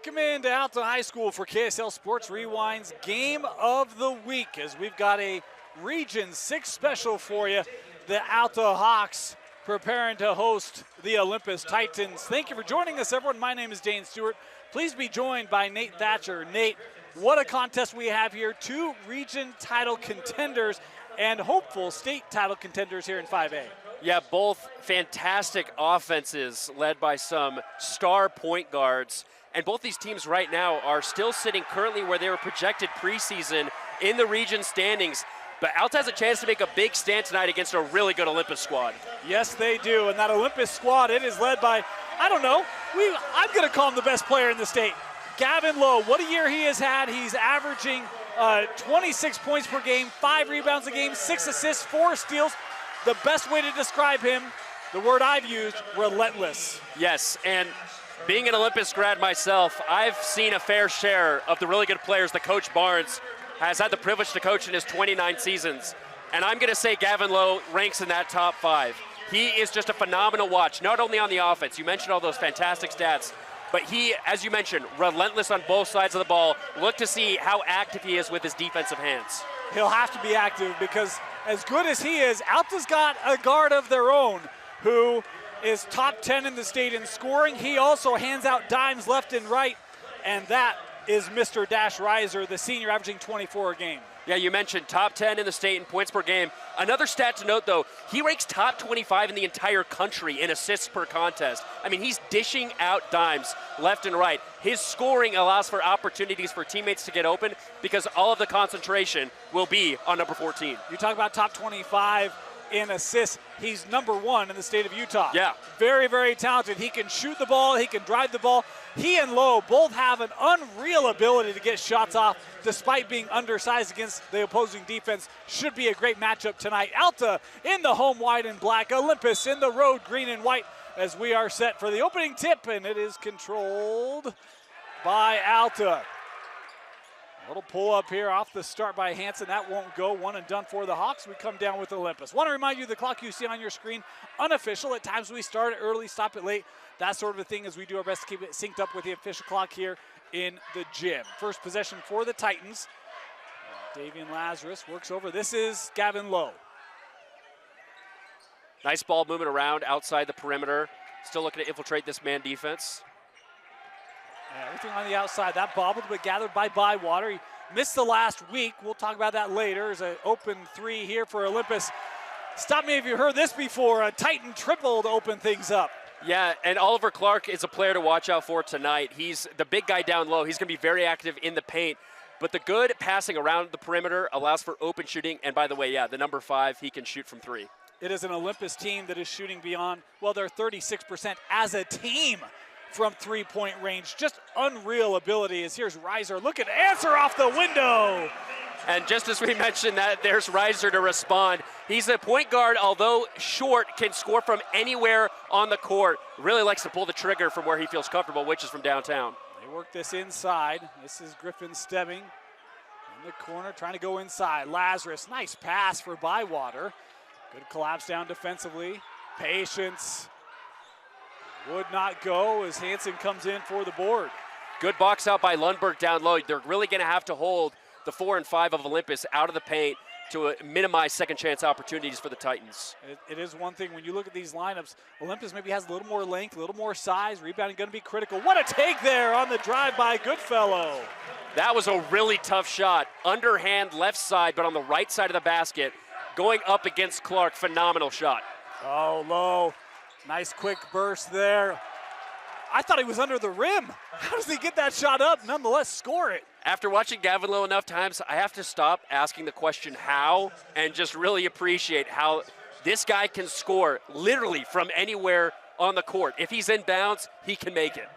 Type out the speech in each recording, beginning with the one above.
Welcome into Alta High School for KSL Sports Rewind's Game of the Week, as we've got a Region 6 special for you. The Alta Hawks preparing to host the Olympus Titans. Thank you for joining us, everyone. My name is Dane Stewart. Please be joined by Nate Thatcher. Nate, what a contest we have here. Two region title contenders and hopeful state title contenders here in 5A. Yeah, both fantastic offenses led by some star point guards. And both these teams right now are still sitting currently where they were projected preseason in the region standings. But Alta has a chance to make a big stand tonight against a really good Olympus squad. Yes, they do. And that Olympus squad, it is led by, I don't know, I'm going to call him the best player in the state. Gavin Lowe, what a year he has had. He's averaging 26 points per game, 5 rebounds a game, 6 assists, 4 steals. The best way to describe him, the word I've used, relentless. Yes, and being an Olympus grad myself, I've seen a fair share of the really good players that Coach Barnes has had the privilege to coach in his 29 seasons. And I'm going to say Gavin Lowe ranks in that top 5. He is just a phenomenal watch, not only on the offense. You mentioned all those fantastic stats, but he, as you mentioned, relentless on both sides of the ball. Look to see how active he is with his defensive hands. He'll have to be active because as good as he is, Alta's got a guard of their own who is top 10 in the state in scoring. He also hands out dimes left and right, and that is Mr. Dash Reiser, the senior, averaging 24 a game. Yeah, you mentioned top 10 in the state in points per game. Another stat to note, though, he ranks top 25 in the entire country in assists per contest. I mean, he's dishing out dimes left and right. His scoring allows for opportunities for teammates to get open because all of the concentration will be on number 14. You talk about top 25 in assists. He's number 1 in the state of Utah. Yeah. Very, very talented. He can shoot the ball. He can drive the ball. He and Lowe both have an unreal ability to get shots off despite being undersized against the opposing defense. Should be a great matchup tonight. Alta in the home white and black. Olympus in the road green and white as we are set for the opening tip, and it is controlled by Alta. A little pull up here off the start by Hansen. That won't go. One and done for the Hawks. We come down with Olympus. Want to remind you the clock you see on your screen, unofficial. At times we start it early, stop it late. That sort of a thing as we do our best to keep it synced up with the official clock here in the gym. First possession for the Titans. Davian Lazarus works over. This is Gavin Lowe. Nice ball moving around outside the perimeter. Still looking to infiltrate this man defense. Yeah, everything on the outside. That bobbled but gathered by Bywater. He missed the last week. We'll talk about that later. There's an open 3 here for Olympus. Stop me if you heard this before. A Titan triple to open things up. Yeah, and Oliver Clark is a player to watch out for tonight. He's the big guy down low. He's going to be very active in the paint. But the good passing around the perimeter allows for open shooting. And by the way, yeah, the number 5, he can shoot from 3. It is an Olympus team that is shooting beyond, well, they're 36% as a team from 3-point range. Just unreal ability as here's Reiser looking to answer off the window. And just as we mentioned that, there's Reiser to respond. He's a point guard, although short, can score from anywhere on the court. Really likes to pull the trigger from where he feels comfortable, which is from downtown. They work this inside. This is Griffin Stebbing in the corner, trying to go inside. Lazarus, nice pass for Bywater. Good collapse down defensively. Patience. Would not go as Hansen comes in for the board. Good box out by Lundberg down low. They're really going to have to hold the 4 and 5 of Olympus out of the paint to minimize second chance opportunities for the Titans. It is one thing when you look at these lineups, Olympus maybe has a little more length, a little more size, rebounding going to be critical. What a take there on the drive by Goodfellow. That was a really tough shot. Underhand left side, but on the right side of the basket, going up against Clark. Phenomenal shot. Oh, Lowe. Nice quick burst there. I thought he was under the rim. How does he get that shot up, nonetheless score it? After watching Gavin Lowe enough times, I have to stop asking the question how and just really appreciate how this guy can score literally from anywhere on the court. If he's in bounds, he can make it.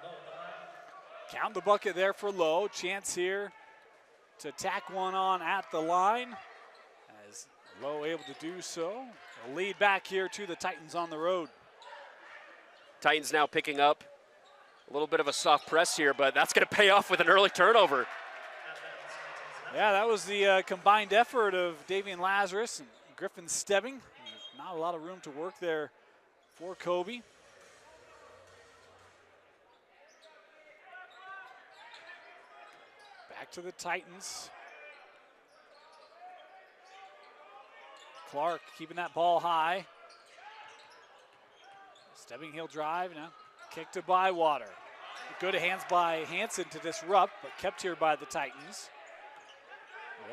Count the bucket there for Lowe. Chance here to tack one on at the line. As Lowe able to do so. A lead back here to the Titans on the road. Titans now picking up a little bit of a soft press here, but that's going to pay off with an early turnover. Yeah, that was the combined effort of Davian Lazarus and Griffin Stebbing. Not a lot of room to work there for Kobe. Back to the Titans. Clark keeping that ball high. Stepping heel drive now. Kick to Bywater. Good hands by Hansen to disrupt, but kept here by the Titans.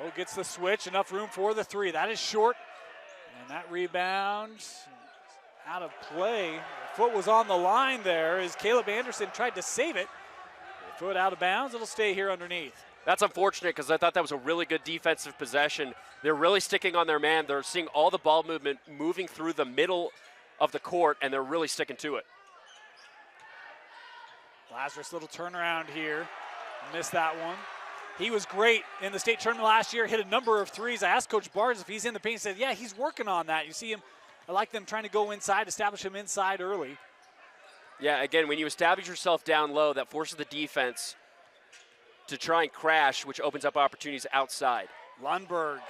Lowe gets the switch, enough room for the three. That is short, and that rebound out of play. The foot was on the line there as Caleb Anderson tried to save it. The foot out of bounds, it'll stay here underneath. That's unfortunate because I thought that was a really good defensive possession. They're really sticking on their man. They're seeing all the ball movement moving through the middle of the court, and they're really sticking to it. Lazarus, little turnaround here. Missed that one. He was great in the state tournament last year, hit a number of threes. I asked Coach Barnes if he's in the paint. He said, yeah, he's working on that. You see him, I like them trying to go inside, establish him inside early. Yeah, again, when you establish yourself down low, that forces the defense to try and crash, which opens up opportunities outside. Lundberg,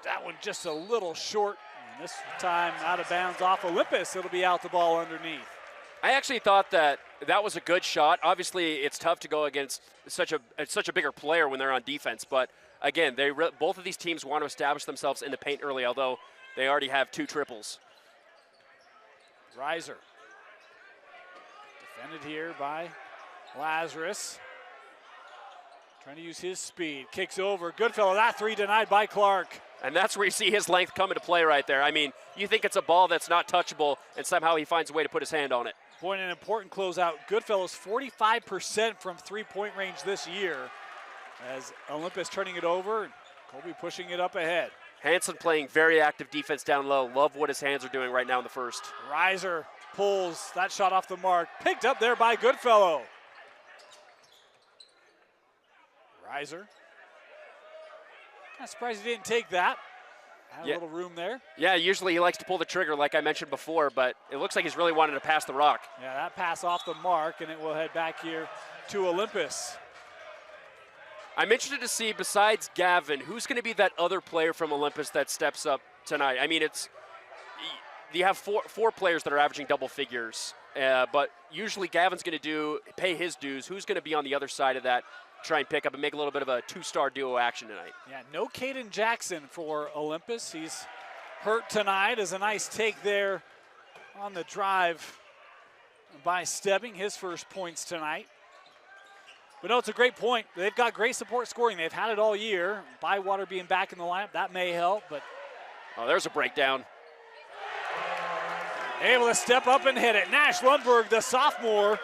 that one just a little short. And this time out of bounds off Olympus. It'll be out the ball underneath. I actually thought that was a good shot. Obviously, it's tough to go against such a bigger player when they're on defense. But again, both of these teams want to establish themselves in the paint early, although they already have 2 triples. Reiser. Defended here by Lazarus. Trying to use his speed. Kicks over. Goodfellow. That three denied by Clark. And that's where you see his length come into play right there. I mean, you think it's a ball that's not touchable, and somehow he finds a way to put his hand on it. Boy, an important closeout. Goodfellow's 45% from three-point range this year as Olympus turning it over. Colby pushing it up ahead. Hansen playing very active defense down low. Love what his hands are doing right now in the first. Reiser pulls that shot off the mark. Picked up there by Goodfellow. Reiser. Kind of surprised he didn't take that. Had a little room there. Yeah, usually he likes to pull the trigger like I mentioned before, but it looks like he's really wanted to pass the rock. Yeah, that pass off the mark, and it will head back here to Olympus. I'm interested to see, besides Gavin, who's going to be that other player from Olympus that steps up tonight. I mean, you have four players that are averaging double figures, but usually Gavin's going to pay his dues. Who's going to be on the other side of that? Try and pick up and make a little bit of a 2-star duo action tonight. Yeah, no Caden Jackson for Olympus. He's hurt tonight. As a nice take there on the drive by Stebbing, his first points tonight. But no, it's a great point. They've got great support scoring. They've had it all year. Bywater being back in the lineup, that may help, but. Oh, there's a breakdown. Able to step up and hit it. Nash Lundberg, the sophomore,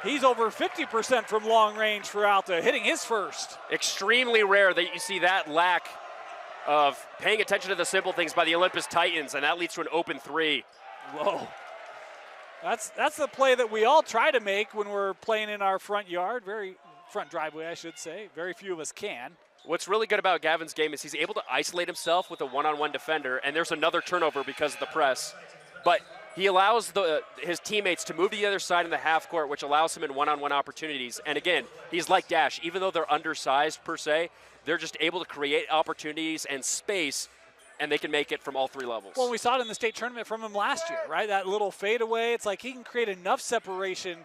he's over 50% from long range for Alta, hitting his first. Extremely rare that you see that lack of paying attention to the simple things by the Olympus Titans, and that leads to an open three. Low. That's the play that we all try to make when we're playing in our front yard, front driveway, I should say. Very few of us can. What's really good about Gavin's game is he's able to isolate himself with a one-on-one defender, and there's another turnover because of the press. But he allows his teammates to move to the other side in the half court, which allows him in one-on-one opportunities. And again, he's like Dash. Even though they're undersized per se, they're just able to create opportunities and space, and they can make it from all 3 levels. Well, we saw it in the state tournament from him last year, right? That little fadeaway. It's like he can create enough separation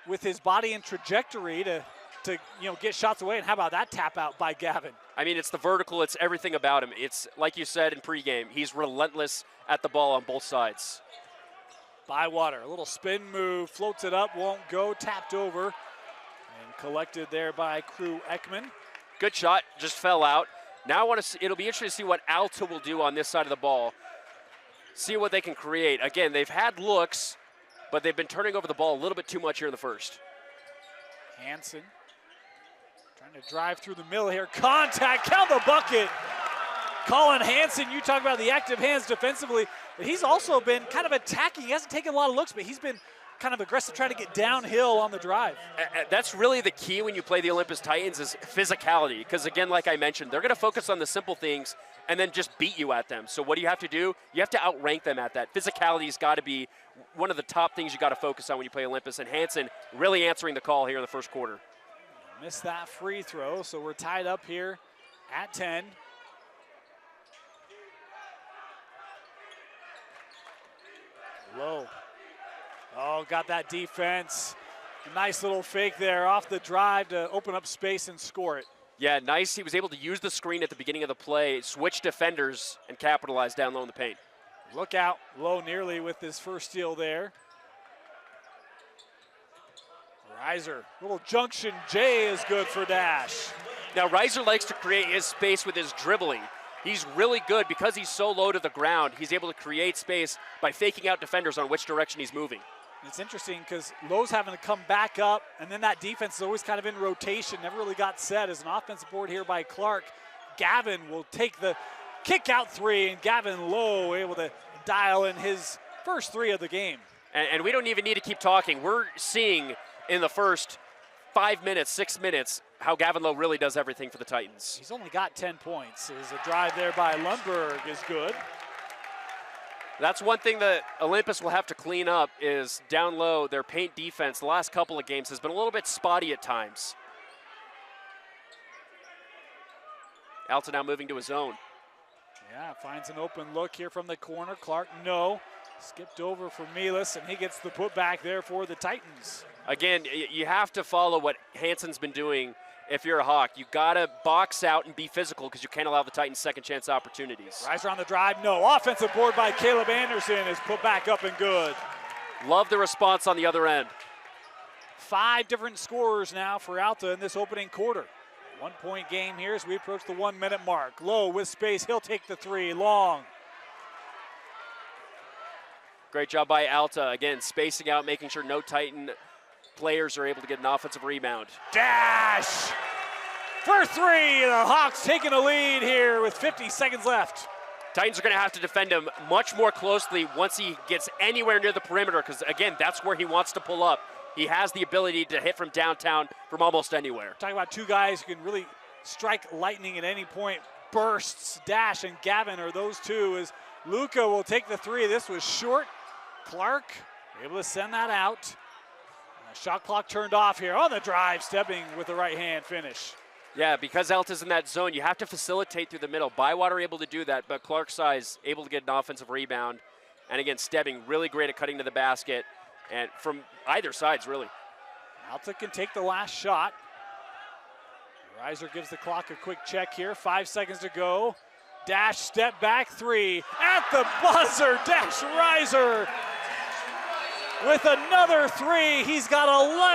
with his body and trajectory to get shots away. And how about that tap out by Gavin? I mean, it's the vertical. It's everything about him. It's like you said in pregame. He's relentless at the ball on both sides. Bywater, a little spin move, floats it up, won't go, tapped over, and collected there by Crew Ekman. Good shot, just fell out. Now it'll be interesting to see what Alta will do on this side of the ball. See what they can create. Again, they've had looks, but they've been turning over the ball a little bit too much here in the first. Hansen trying to drive through the middle here. Contact, count the bucket. Colin Hansen, you talk about the active hands defensively, but he's also been kind of attacking. He hasn't taken a lot of looks, but he's been kind of aggressive trying to get downhill on the drive. That's really the key when you play the Olympus Titans is physicality, because again, like I mentioned, they're going to focus on the simple things and then just beat you at them. So what do you have to do? You have to outrank them at that. Physicality's got to be one of the top things you got to focus on when you play Olympus, and Hansen really answering the call here in the first quarter. Missed that free throw, so we're tied up here at 10. Low. Oh, got that defense. A nice little fake there off the drive to open up space and score it. Yeah, nice. He was able to use the screen at the beginning of the play, switch defenders, and capitalize down low in the paint. Look out, Low nearly with his first steal there. Reiser, little junction J is good for Dash. Now, Reiser likes to create his space with his dribbling. He's really good because he's so low to the ground. He's able to create space by faking out defenders on which direction he's moving. It's interesting because Low's having to come back up, and then that defense is always kind of in rotation, never really got set. As an offensive board here by Clark, Gavin will take the kick out three, and Gavin Low able to dial in his first three of the game. And we don't even need to keep talking. We're seeing in the first 5 minutes, 6 minutes, how Gavin Low really does everything for the Titans. He's only got 10 points. As a drive there by Lundberg is good. That's one thing that Olympus will have to clean up is down low, their paint defense the last couple of games has been a little bit spotty at times. Alta now moving to his zone. Yeah, finds an open look here from the corner. Clark, no. Skipped over for Milas, and he gets the putback there for the Titans. Again, you have to follow what Hansen's been doing if you're a Hawk. You got to box out and be physical because you can't allow the Titans second chance opportunities. Reiser on the drive, no. Offensive board by Caleb Anderson is put back up and good. Love the response on the other end. 5 different scorers now for Alta in this opening quarter. 1 point game here as we approach the 1 minute mark. Low with space, he'll take the three, long. Great job by Alta. Again, spacing out, making sure no Titan players are able to get an offensive rebound. Dash for three. The Hawks taking a lead here with 50 seconds left. Titans are going to have to defend him much more closely once he gets anywhere near the perimeter because, again, that's where he wants to pull up. He has the ability to hit from downtown from almost anywhere. Talking about two guys who can really strike lightning at any point. Bursts, Dash, and Gavin are those two as Luka will take the three. This was short. Clark able to send that out. Shot clock turned off here on the drive, stepping with the right hand finish. Yeah, because Alta's in that zone, you have to facilitate through the middle. Bywater able to do that, but Clark's size able to get an offensive rebound. And again, Stebbing really great at cutting to the basket, and from either sides, really. Alta can take the last shot. Reiser gives the clock a quick check here. 5 seconds to go. Dash, step back, three. At the buzzer, Dash Reiser with another three. He's got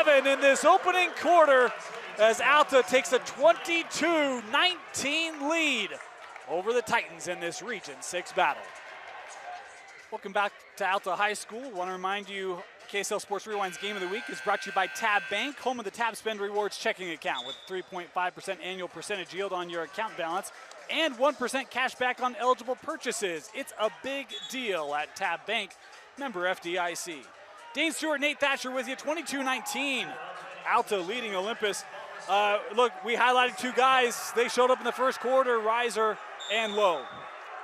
11 in this opening quarter as Alta takes a 22-19 lead over the Titans in this Region 6 battle. Welcome back to Alta High School. I want to remind you, KSL Sports Rewind's Game of the Week is brought to you by Tab Bank, home of the Tab Spend Rewards checking account with 3.5% annual percentage yield on your account balance and 1% cash back on eligible purchases. It's a big deal at Tab Bank, member FDIC. Dane Stewart, Nate Thatcher with you, 22-19. Alta leading Olympus. Look, we highlighted two guys. They showed up in the first quarter, Reiser and Low.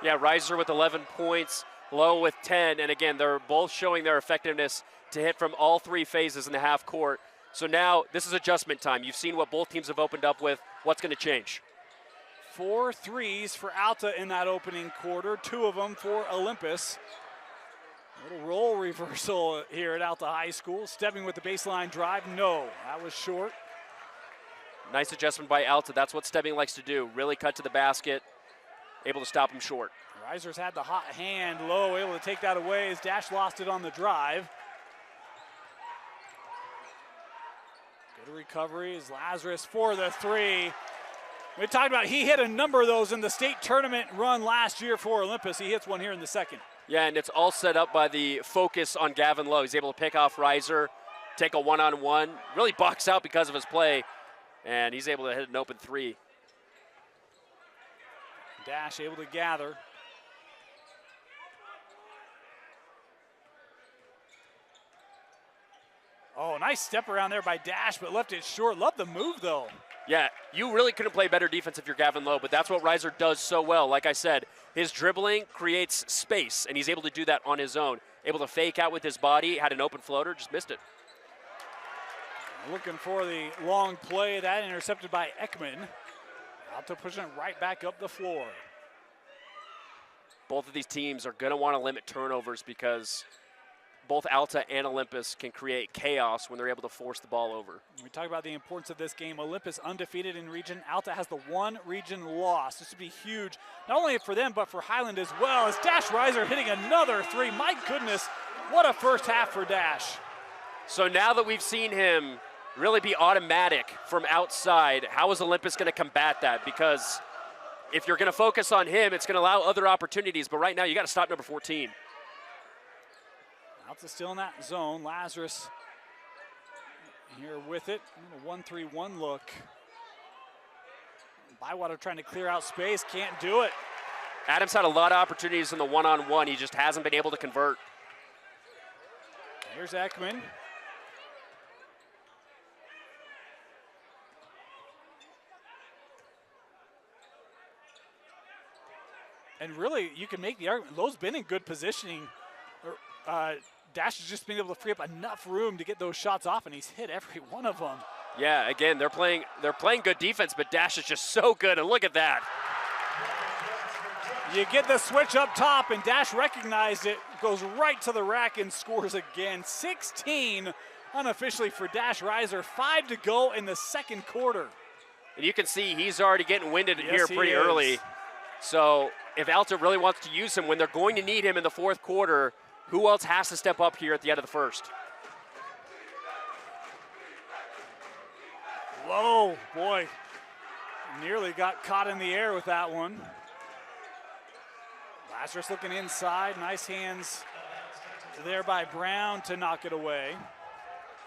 Yeah, Reiser with 11 points, Low with 10. And again, they're both showing their effectiveness to hit from all three phases in the half court. So now this is adjustment time. You've seen what both teams have opened up with. What's going to change? 4 threes for Alta in that opening quarter, 2 of them for Olympus. Little role reversal here at Alta High School. Stepping with the baseline drive, no, that was short. Nice adjustment by Alta. That's what Stebbing likes to do. Really cut to the basket, able to stop him short. Reiser's had the hot hand, Low able to take that away as Dash lost it on the drive. Good recovery as Lazarus for the three. We talked about he hit a number of those in the state tournament run last year for Olympus. He hits one here in the second. Yeah, and it's all set up by the focus on Gavin Low. He's able to pick off Reiser, take a one-on-one, really box out because of his play, and he's able to hit an open three. Dash able to gather. Oh, nice step around there by Dash, but left it short. Love the move, though. Yeah, you really couldn't play better defense if you're Gavin Low, but that's what Reiser does so well. Like I said, his dribbling creates space, and he's able to do that on his own. Able to fake out with his body, had an open floater, just missed it. Looking for the long play, that intercepted by Ekman. Alta pushing it right back up the floor. Both of these teams are going to want to limit turnovers because both Alta and Olympus can create chaos when they're able to force the ball over. We talk about the importance of this game. Olympus undefeated in region. Alta has the one region loss. This would be huge, not only for them, but for Highland as well. As Dash Reiser hitting another three. My goodness, what a first half for Dash. So now that we've seen him really be automatic from outside, how is Olympus going to combat that? Because if you're going to focus on him, it's going to allow other opportunities. But right now, you got to stop number 14. Alta still in that zone. Lazarus here with it. A 1-3-1 look. Bywater trying to clear out space, can't do it. Adams had a lot of opportunities in the one-on-one. He just hasn't been able to convert. Here's Ekman. And really, you can make the argument, Lowe's been in good positioning. Dash has just been able to free up enough room to get those shots off, and he's hit every one of them. Yeah, again, they're playing good defense, but Dash is just so good, and look at that. You get the switch up top, and Dash recognized it, goes right to the rack and scores again. 16 unofficially for Dash Reiser, 5 to go in the second quarter. And you can see he's already getting winded here pretty early. So if Alta really wants to use him when they're going to need him in the fourth quarter, who else has to step up here at the end of the first? Whoa, boy. Nearly got caught in the air with that one. Lazarus looking inside. Nice hands there by Brown to knock it away.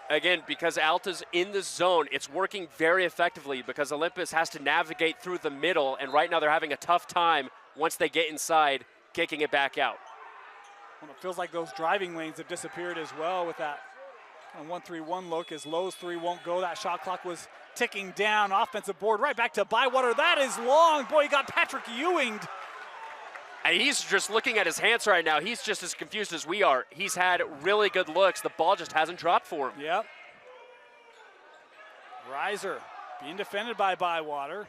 Again, because Alta's in the zone, it's working very effectively because Olympus has to navigate through the middle, and right now they're having a tough time once they get inside, kicking it back out. Well, it feels like those driving lanes have disappeared as well with that 1-3-1 look as Lowe's three won't go. That shot clock was ticking down. Offensive board right back to Bywater. That is long. Boy, you got Patrick Ewing. And he's just looking at his hands right now. He's just as confused as we are. He's had really good looks. The ball just hasn't dropped for him. Yep. Reiser being defended by Bywater.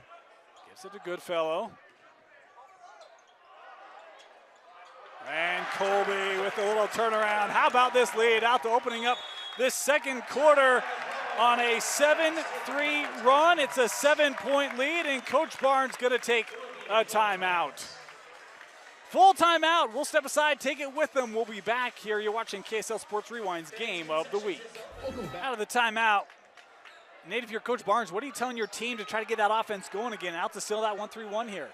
Gives it to Goodfellow. And Colby with a little turnaround. How about this lead? Alta opening up this second quarter on a 7-3 run. It's a 7-point lead, and Coach Barnes going to take a timeout. Full timeout. We'll step aside, take it with them. We'll be back here. You're watching KSL Sports Rewind's Game of the Week. Out of the timeout. Nate, if you're Coach Barnes, what are you telling your team to try to get that offense going again? Alta still that 1-3-1 here.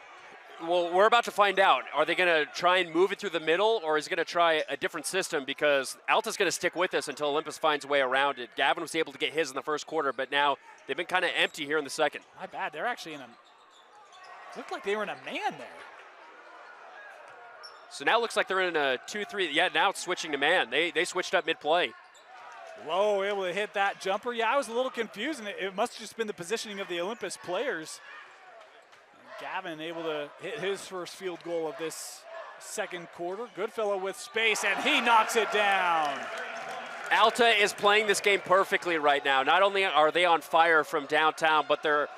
Well, we're about to find out. Are they going to try and move it through the middle, or is it going to try a different system? Because Alta's going to stick with us until Olympus finds a way around it. Gavin was able to get his in the first quarter, but now they've been kind of empty here in the second. My bad. They're actually in a – looked like they were in a man there. So now it looks like they're in a 2-3. Yeah, now it's switching to man. They switched up mid-play. Lowe able to hit that jumper. Yeah, I was a little confused, and it must have just been the positioning of the Olympus players. Gavin able to hit his first field goal of this second quarter. Goodfellow with space, and he knocks it down. Alta is playing this game perfectly right now. Not only are they on fire from downtown, but their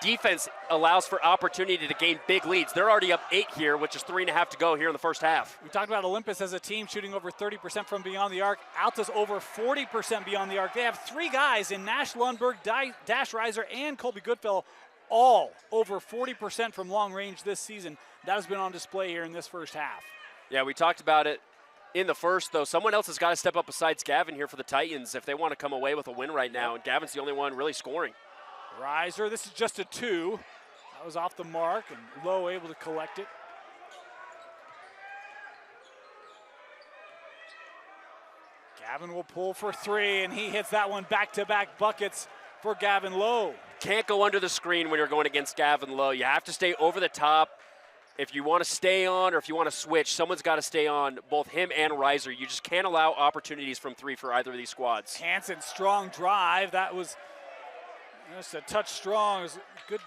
defense allows for opportunity to gain big leads. They're already up 8 here, which is 3.5 to go here in the first half. We talked about Olympus as a team shooting over 30% from beyond the arc. Alta's over 40% beyond the arc. They have 3 guys in Nash Lundberg, Dash Reiser, and Colby Goodfellow, all over 40% from long range this season. That has been on display here in this first half. Yeah, we talked about it in the first, though. Someone else has got to step up besides Gavin here for the Titans if they want to come away with a win right now, and Gavin's the only one really scoring. Reiser, this is just a 2. That was off the mark, and Lowe able to collect it. Gavin will pull for 3, and he hits that one back-to-back buckets for Gavin Lowe. Can't go under the screen when you're going against Gavin Lowe. You have to stay over the top. If you want to stay on or if you want to switch, someone's got to stay on, both him and Reiser. You just can't allow opportunities from 3 for either of these squads. Hansen, strong drive. That was just a touch strong. It was good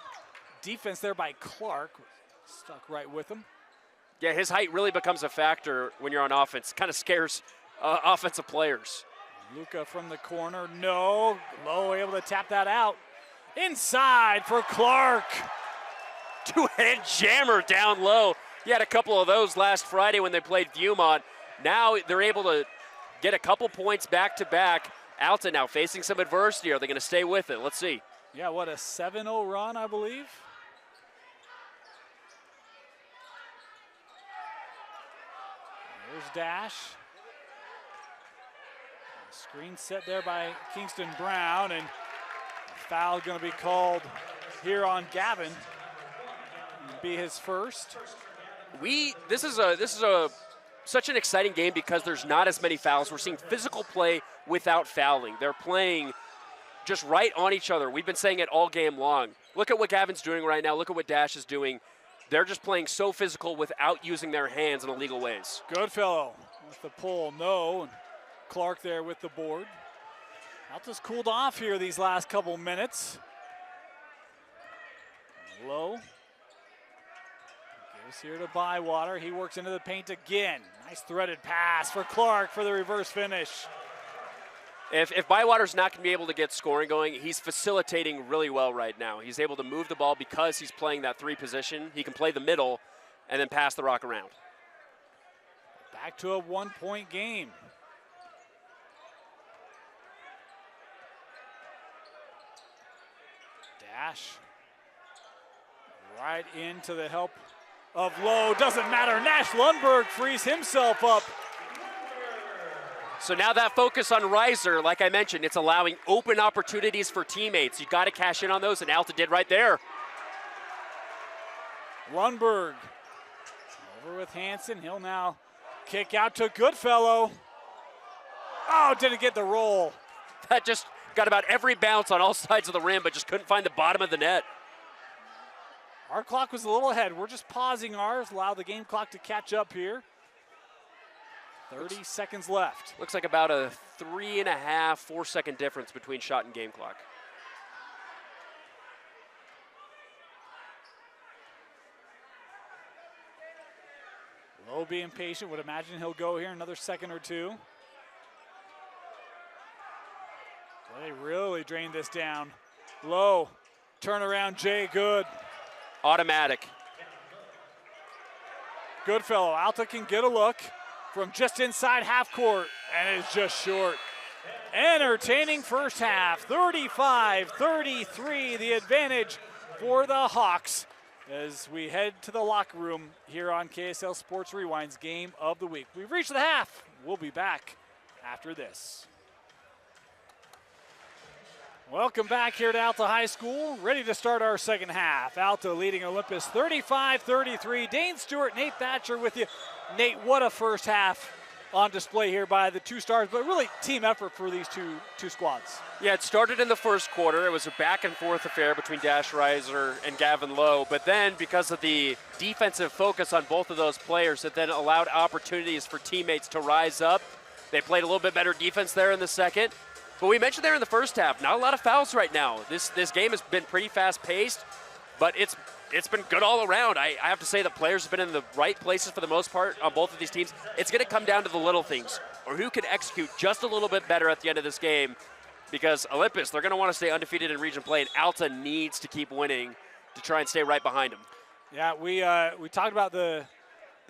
defense there by Clark. Stuck right with him. Yeah, his height really becomes a factor when you're on offense. Kind of scares offensive players. Luca from the corner. No. Lowe able to tap that out. Inside for Clark. Two-head jammer down low. He had a couple of those last Friday when they played Viewmont. Now they're able to get a couple points back-to-back. Alta now facing some adversity. Are they going to stay with it? Let's see. Yeah, what, a 7-0 run, I believe? Here's Dash. Screen set there by Kingston Brown, and foul going to be called here on Gavin. It'll be his first. This is such an exciting game because there's not as many fouls. We're seeing physical play without fouling. They're playing just right on each other. We've been saying it all game long. Look at what Gavin's doing right now. Look at what Dash is doing. They're just playing so physical without using their hands in illegal ways. Goodfellow with the pull, no. And Clark there with the board. Alta's cooled off here these last couple minutes. Low. Gives here to Bywater. He works into the paint again. Nice threaded pass for Clark for the reverse finish. If Bywater's not going to be able to get scoring going, he's facilitating really well right now. He's able to move the ball because he's playing that 3 position. He can play the middle and then pass the rock around. Back to a 1-point game. Dash. Right into the help of Lowe. Doesn't matter. Nash Lundberg frees himself up. So now that focus on Reiser, like I mentioned, it's allowing open opportunities for teammates. You got to cash in on those, and Alta did right there. Lundberg over with Hansen. He'll now kick out to Goodfellow. Oh, didn't get the roll. That just got about every bounce on all sides of the rim, but just couldn't find the bottom of the net. Our clock was a little ahead. We're just pausing ours, allow the game clock to catch up here. 30 seconds left. Looks like about a 3.5, 4 second difference between shot and game clock. Lowe being patient, would imagine he'll go here another second or two. Well, they really drained this down. Lowe, turnaround, Jay, good. Automatic. Goodfellow, Alta can get a look from just inside half court, and it's just short. Entertaining first half, 35-33, the advantage for the Hawks as we head to the locker room here on KSL Sports Rewind's Game of the Week. We've reached the half. We'll be back after this. Welcome back here to Alta High School. Ready to start our second half. Alta leading Olympus 35-33. Dane Stewart, Nate Thatcher with you. Nate, what a first half on display here by the two stars, but really team effort for these two squads. Yeah, it started in the first quarter. It was a back and forth affair between Dash Reiser and Gavin Lowe, but then because of the defensive focus on both of those players, it then allowed opportunities for teammates to rise up. They played a little bit better defense there in the second. But we mentioned there in the first half, not a lot of fouls right now. This game has been pretty fast-paced, but it's been good all around. I have to say the players have been in the right places for the most part on both of these teams. It's going to come down to the little things, or who can execute just a little bit better at the end of this game, because Olympus, they're going to want to stay undefeated in region play, and Alta needs to keep winning to try and stay right behind them. Yeah, we talked about the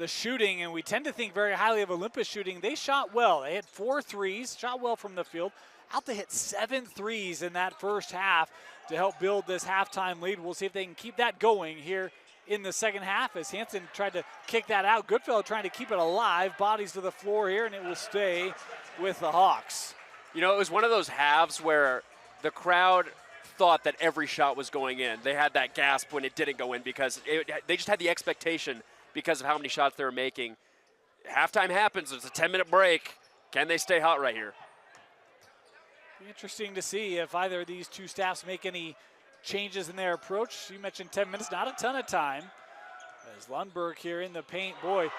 shooting, and we tend to think very highly of Olympus shooting. They shot well. They had 4 threes, shot well from the field. Alta hit 7 threes in that first half to help build this halftime lead. We'll see if they can keep that going here in the second half as Hansen tried to kick that out. Goodfellow trying to keep it alive. Bodies to the floor here, and it will stay with the Hawks. You know, it was one of those halves where the crowd thought that every shot was going in. They had that gasp when it didn't go in because they just had the expectation because of how many shots they were making. Halftime happens. It's a 10-minute break. Can they stay hot right here? Interesting to see if either of these two staffs make any changes in their approach. You mentioned 10 minutes, not a ton of time. As Lundberg here in the paint, boy,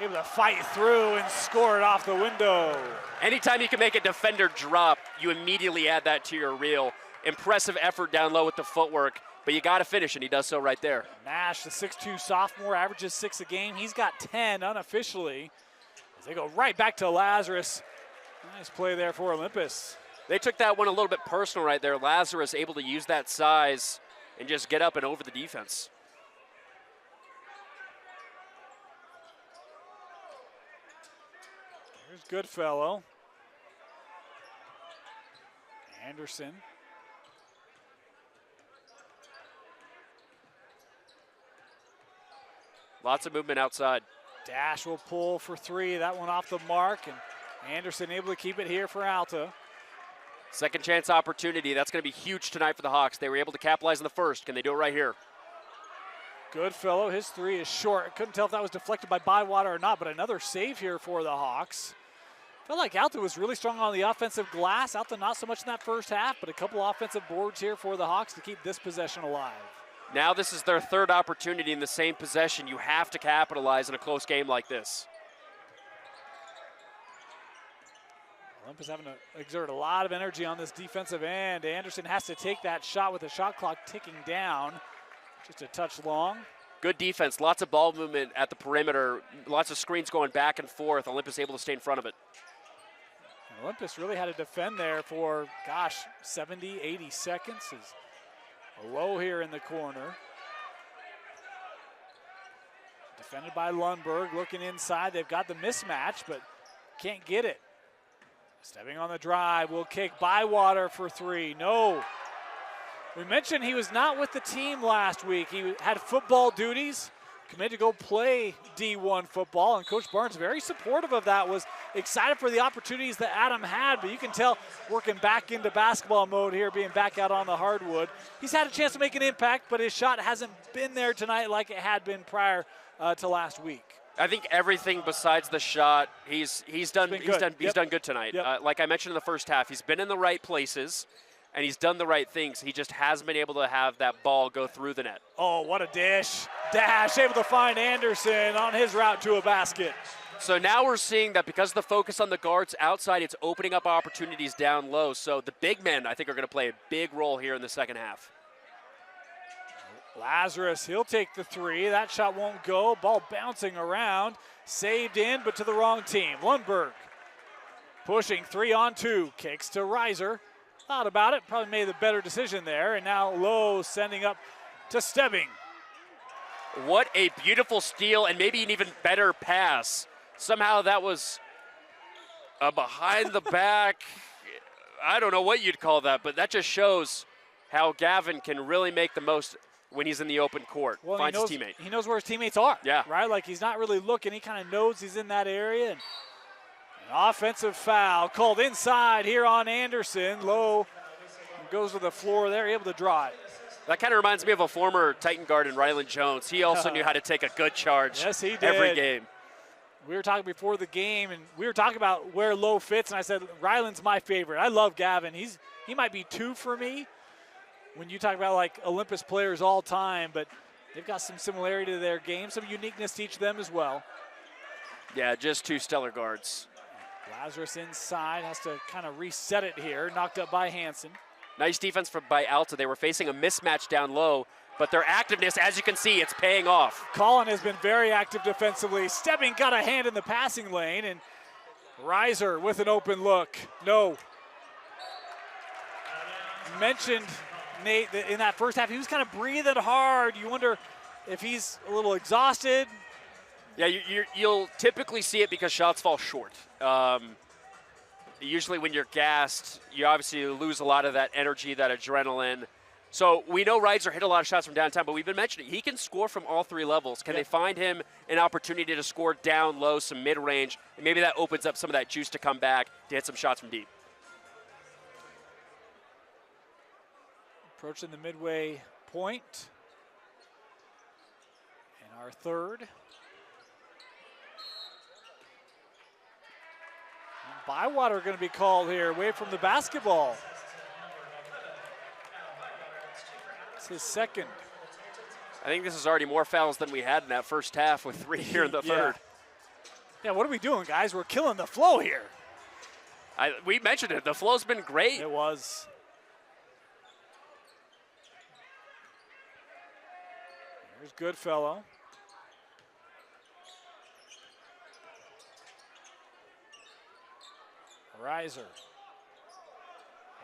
able to fight through and score it off the window. Anytime you can make a defender drop, you immediately add that to your reel. Impressive effort down low with the footwork, but you got to finish, and he does so right there. Nash, the 6'2 sophomore, averages 6 a game. He's got 10 unofficially. As they go right back to Lazarus. Nice play there for Olympus. They took that one a little bit personal right there. Lazarus able to use that size and just get up and over the defense. Here's Goodfellow. Anderson. Lots of movement outside. Dash will pull for three. That one off the mark, and Anderson able to keep it here for Alta. Second chance opportunity. That's going to be huge tonight for the Hawks. They were able to capitalize in the first. Can they do it right here? Goodfellow, his three is short. Couldn't tell if that was deflected by Bywater or not, but another save here for the Hawks. Felt like Alta was really strong on the offensive glass. Alta not so much in that first half, but a couple offensive boards here for the Hawks to keep this possession alive. Now this is their third opportunity in the same possession. You have to capitalize in a close game like this. Olympus having to exert a lot of energy on this defensive end. Anderson has to take that shot with the shot clock ticking down. Just a touch long. Good defense, lots of ball movement at the perimeter, lots of screens going back and forth. Olympus able to stay in front of it. Olympus really had to defend there for, 70, 80 seconds. Is low here in the corner. Defended by Lundberg, looking inside. They've got the mismatch, but can't get it. Stepping on the drive, will kick Bywater for three. No. We mentioned he was not with the team last week. He had football duties, committed to go play D1 football, and Coach Barnes very supportive of that, was excited for the opportunities that Adam had, but you can tell working back into basketball mode here, being back out on the hardwood. He's had a chance to make an impact, but his shot hasn't been there tonight like it had been prior to last week. I think everything besides the shot, he's done good tonight. Yep. Like I mentioned in the first half, he's been in the right places, and he's done the right things. He just hasn't been able to have that ball go through the net. Oh, what a dish. Dash, able to find Anderson on his route to a basket. So now we're seeing that because of the focus on the guards outside, it's opening up opportunities down low. So the big men, I think, are going to play a big role here in the second half. Lazarus, he'll take the three. That shot won't go. Ball bouncing around. Saved in, but to the wrong team. Lundberg pushing 3-on-2. Kicks to Reiser. Thought about it. Probably made the better decision there. And now Lowe sending up to Stebbing. What a beautiful steal, and maybe an even better pass. Somehow that was a behind the back. I don't know what you'd call that, but that just shows how Gavin can really make the most when he's in the open court. Well, finds his teammate. He knows where his teammates are. Yeah. Right? Like he's not really looking. He kind of knows he's in that area. And an offensive foul called inside here on Anderson. Lowe goes to the floor there, able to draw it. That kind of reminds me of a former Titan guard in Ryland Jones. He also knew how to take a good charge. Yes, he did. Every game. We were talking before the game, and we were talking about where Lowe fits, and I said Ryland's my favorite. I love Gavin. He might be two for me when you talk about like Olympus players all time, but they've got some similarity to their game, some uniqueness to each of them as well. Yeah, just two stellar guards. Lazarus inside, has to kind of reset it here, knocked up by Hansen. Nice defense by Alta. They were facing a mismatch down low, but their activeness, as you can see, it's paying off. Collin has been very active defensively. Stebbing got a hand in the passing lane, and Reiser with an open look. No. Mentioned, Nate, that in that first half, he was kind of breathing hard. You wonder if he's a little exhausted. Yeah, you'll typically see it because shots fall short. Usually when you're gassed, you obviously lose a lot of that energy, that adrenaline. So we know Reiser hit a lot of shots from downtown, but we've been mentioning he can score from all three levels. Can they find him an opportunity to score down low, some mid-range, and maybe that opens up some of that juice to come back to hit some shots from deep. Approaching the midway point. And our third. Bywater going to be called here, away from the basketball. It's his second. I think this is already more fouls than we had in that first half with 3 here in the third. Yeah, what are we doing, guys? We're killing the flow here. We mentioned it. The flow's been great. It was. Here's Goodfellow. Reiser.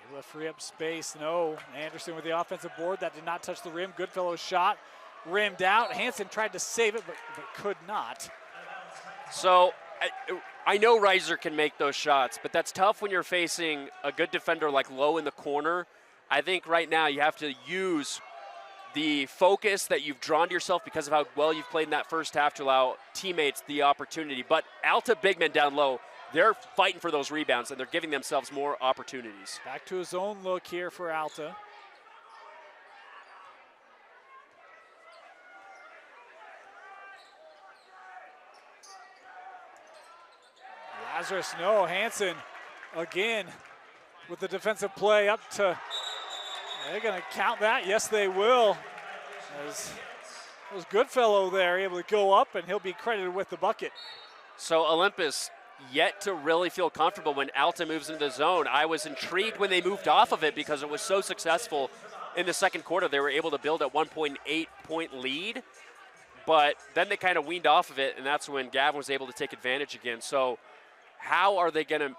Able to free up space. No. Anderson with the offensive board. That did not touch the rim. Goodfellow's shot rimmed out. Hansen tried to save it, but could not. So I know Reiser can make those shots, but that's tough when you're facing a good defender like Lowe in the corner. I think right now you have to use the focus that you've drawn to yourself because of how well you've played in that first half to allow teammates the opportunity. But Alta big men down low, they're fighting for those rebounds, and they're giving themselves more opportunities. Back to his own look here for Alta. Lazarus, no, Hansen again with the defensive play up to, they're gonna count that, yes they will. As was Goodfellow there, able to go up, and he'll be credited with the bucket. So Olympus yet to really feel comfortable when Alta moves into the zone. I was intrigued when they moved off of it because it was so successful in the second quarter. They were able to build a 1.8-point lead, but then they kind of weaned off of it, and that's when Gavin was able to take advantage again. So how are they going to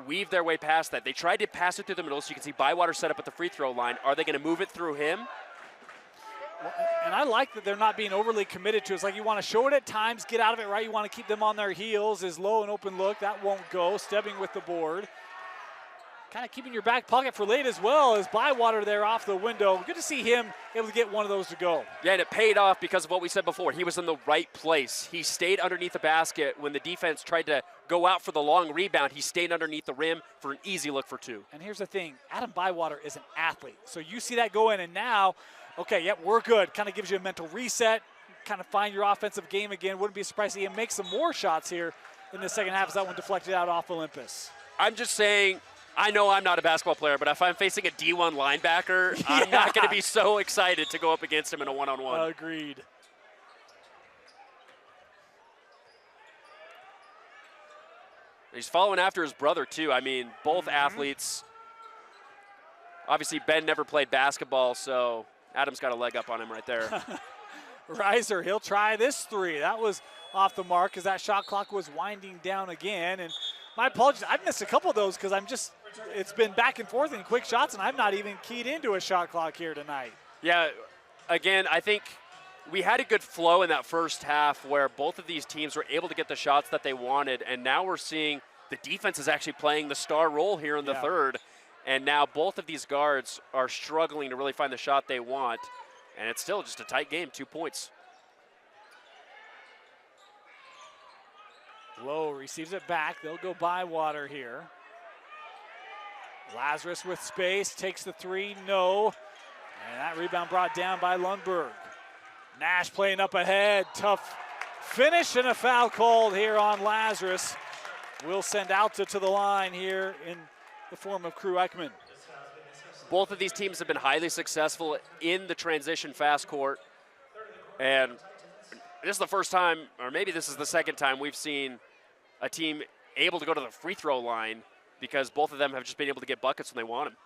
weave their way past that? They tried to pass it through the middle, so you can see Bywater set up at the free throw line. Are they going to move it through him? And I like that they're not being overly committed to it. It's like you want to show it at times, get out of it right. You want to keep them on their heels. Is low and open look. That won't go. Stebbing with the board. Kind of keeping your back pocket for late as well as Bywater there off the window. Good to see him able to get one of those to go. Yeah, and it paid off because of what we said before. He was in the right place. He stayed underneath the basket when the defense tried to go out for the long rebound. He stayed underneath the rim for an easy look for two. And here's the thing. Adam Bywater is an athlete. So you see that go in, and now, okay, yep, we're good. Kind of gives you a mental reset. Kind of find your offensive game again. Wouldn't be surprised to see him make some more shots here in the second half as that one deflected out off Olympus. I'm just saying, I know I'm not a basketball player, but if I'm facing a D1 linebacker, I'm not going to be so excited to go up against him in a one-on-one. Agreed. He's following after his brother, too. I mean, both athletes. Obviously, Ben never played basketball, so Adam's got a leg up on him right there. Reiser, he'll try this three. That was off the mark as that shot clock was winding down again. And my apologies, I've missed a couple of those because it's been back and forth in quick shots, and I've not even keyed into a shot clock here tonight. Yeah, again, I think we had a good flow in that first half where both of these teams were able to get the shots that they wanted, and now we're seeing the defense is actually playing the star role here in the third, and now both of these guards are struggling to really find the shot they want, and it's still just a tight game, 2 points. Lowe receives it back. They'll go Bywater here. Lazarus with space, takes the three, no. And that rebound brought down by Lundberg. Nash playing up ahead, tough finish and a foul called here on Lazarus. Will send Alta to the line here in the form of Crew Ekman. Both of these teams have been highly successful in the transition fast court. And this is the first time, or maybe this is the second time, we've seen a team able to go to the free throw line because both of them have just been able to get buckets when they want them.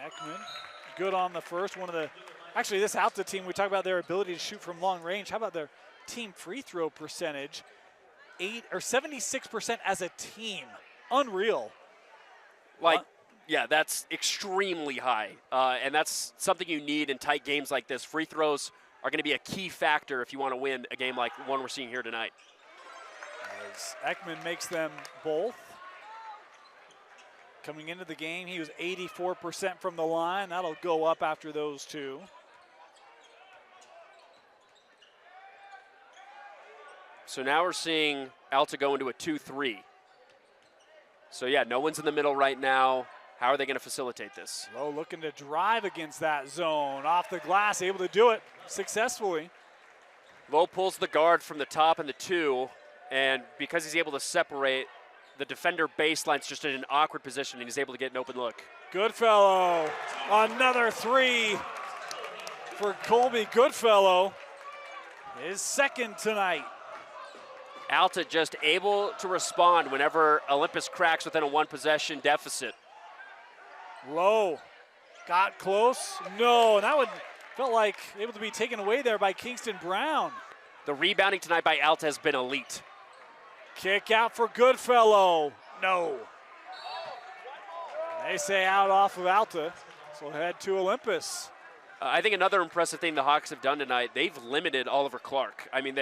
Ekman, good on the first. Actually, this Alta team, we talk about their ability to shoot from long range. How about their team free throw percentage? 76% as a team. Unreal. Yeah, that's extremely high. And that's something you need in tight games like this. Free throws are going to be a key factor if you want to win a game like the one we're seeing here tonight. As Ekman makes them both. Coming into the game, he was 84% from the line. That'll go up after those two. So now we're seeing Alta go into a 2-3. So yeah, no one's in the middle right now. How are they going to facilitate this? Lowe looking to drive against that zone. Off the glass, able to do it successfully. Lowe pulls the guard from the top and the two, and because he's able to separate, the defender baseline's just in an awkward position, and he's able to get an open look. Goodfellow, another three for Colby Goodfellow. His second tonight. Alta just able to respond whenever Olympus cracks within a one-possession deficit. Lowe got close. No, and that would felt like able to be taken away there by Kingston Brown. The rebounding tonight by Alta has been elite. Kick out for Goodfellow. No. They say out off of Alta. So head to Olympus. I think another impressive thing the Hawks have done tonight, they've limited Oliver Clark. I mean,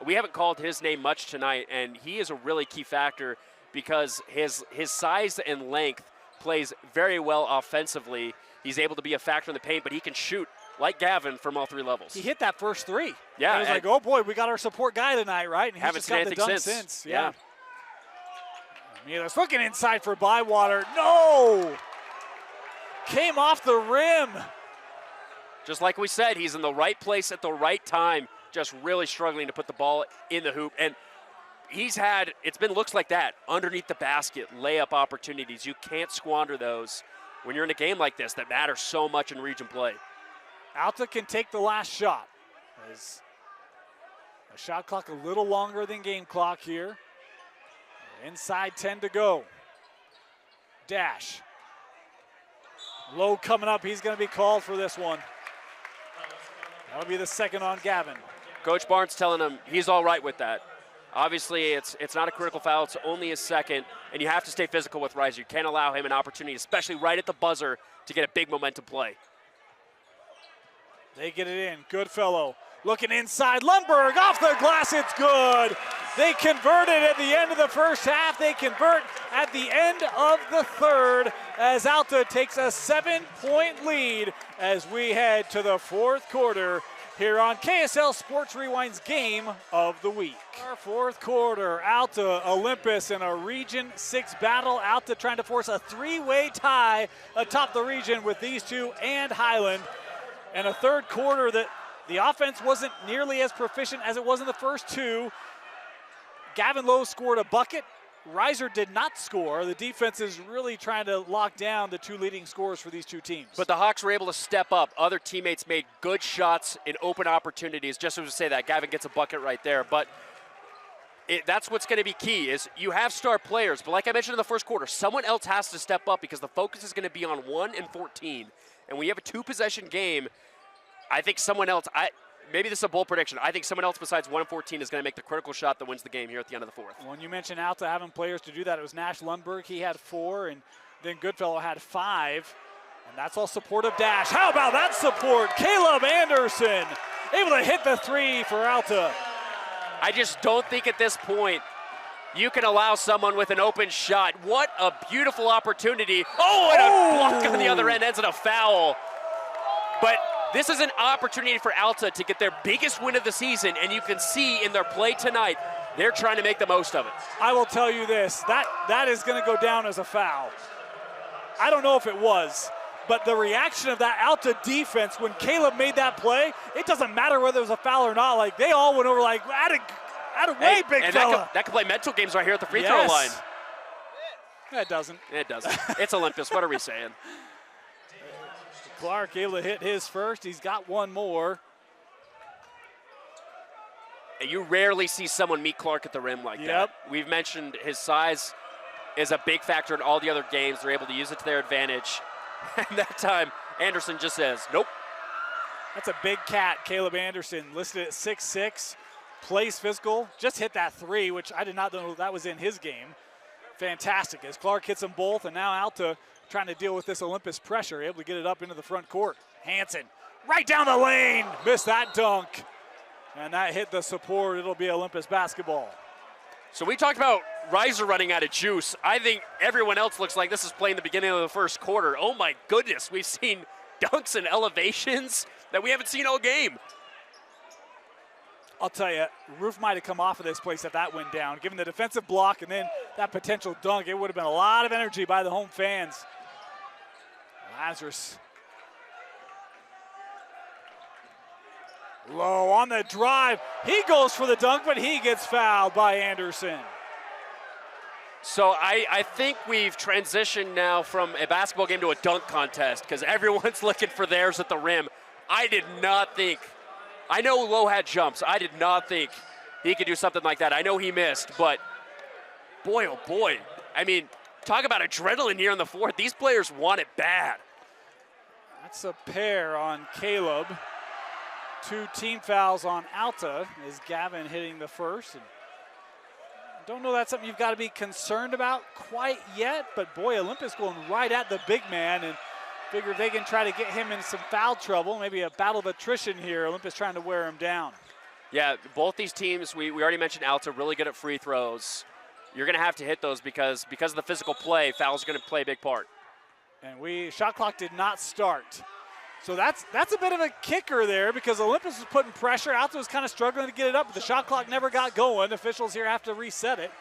we haven't called his name much tonight, and he is a really key factor because his size and length plays very well offensively. He's able to be a factor in the paint, but he can shoot like Gavin from all 3 levels. He hit that first 3. Yeah. It was like, oh boy, we got our support guy tonight, right? And he's just got the dunk since. Yeah. Milos looking inside for Bywater. No! Came off the rim. Just like we said, he's in the right place at the right time, just really struggling to put the ball in the hoop. And it's been looks like that, underneath the basket, layup opportunities. You can't squander those when you're in a game like this that matters so much in region play. Alta can take the last shot. There's a shot clock a little longer than game clock here. Inside 10 to go. Dash. Low coming up. He's going to be called for this one. That'll be the second on Gavin. Coach Barnes telling him he's all right with that. Obviously, it's not a critical foul. It's only his second, and you have to stay physical with Reiser. You can't allow him an opportunity, especially right at the buzzer, to get a big momentum play. They get it in. Goodfellow looking inside. Lundberg off the glass. It's good. They converted at the end of the first half. They convert at the end of the third as Alta takes a 7-point lead as we head to the fourth quarter here on KSL Sports Rewind's Game of the Week. Our fourth quarter, Alta, Olympus in a Region 6 battle. Alta trying to force a 3-way tie atop the region with these two and Highland. And a third quarter that the offense wasn't nearly as proficient as it was in the first 2. Gavin Lowe scored a bucket. Reiser did not score. The defense is really trying to lock down the 2 leading scorers for these 2 teams. But the Hawks were able to step up. Other teammates made good shots in open opportunities. Just as we say that, Gavin gets a bucket right there. But that's what's going to be key is you have star players. But like I mentioned in the first quarter, someone else has to step up because the focus is going to be on 1 and 14. And when you have a 2-possession game, I think someone else maybe this is a bold prediction. I think someone else besides 1 and 14 is going to make the critical shot that wins the game here at the end of the fourth. When you mentioned Alta having players to do that, it was Nash Lundberg. He had 4, and then Goodfellow had 5. And that's all support of Dash. How about that support? Caleb Anderson able to hit the 3 for Alta. I just don't think at this point you can allow someone with an open shot. What a beautiful opportunity. Oh, and a block on the other end ends in a foul. But this is an opportunity for Alta to get their biggest win of the season, and you can see in their play tonight, they're trying to make the most of it. I will tell you this, that is going to go down as a foul. I don't know if it was, but the reaction of that Alta defense when Caleb made that play, it doesn't matter whether it was a foul or not. Like, they all went over like, out of way, big fella. That could play mental games right here at the free throw line. It doesn't. It doesn't. It's Olympus. What are we saying? Clark able to hit his first. He's got 1 more. And you rarely see someone meet Clark at the rim like that. We've mentioned his size is a big factor in all the other games. They're able to use it to their advantage. And that time, Anderson just says, nope. That's a big cat, Caleb Anderson, listed at 6'6", plays physical. Just hit that 3, which I did not know that was in his game. Fantastic as Clark hits them both, and now Alta trying to deal with this Olympus pressure, able to get it up into the front court. Hansen, right down the lane, missed that dunk. And that hit the support. It'll be Olympus basketball. So we talked about Reiser running out of juice. I think everyone else looks like this is playing the beginning of the first quarter. Oh my goodness, we've seen dunks and elevations that we haven't seen all game. I'll tell you, roof might have come off of this place if that went down. Given the defensive block and then that potential dunk, it would have been a lot of energy by the home fans. Lazarus. Low on the drive. He goes for the dunk, but he gets fouled by Anderson. So I think we've transitioned now from a basketball game to a dunk contest because everyone's looking for theirs at the rim. I did not think, I know Lowe had jumps. I did not think he could do something like that. I know he missed, but boy, oh boy. I mean, talk about adrenaline here in the fourth. These players want it bad. That's a pair on Caleb. 2 team fouls on Alta is Gavin hitting the first. And don't know that's something you've got to be concerned about quite yet, but boy, Olympus going right at the big man, and Figure if they can try to get him in some foul trouble, maybe a battle of attrition here. Olympus trying to wear him down. Yeah, both these teams, we already mentioned Alta, really good at free throws. You're going to have to hit those because of the physical play, fouls are going to play a big part. And shot clock did not start. So that's a bit of a kicker there because Olympus was putting pressure. Alta was kind of struggling to get it up, but the shot clock never got going. Officials here have to reset it.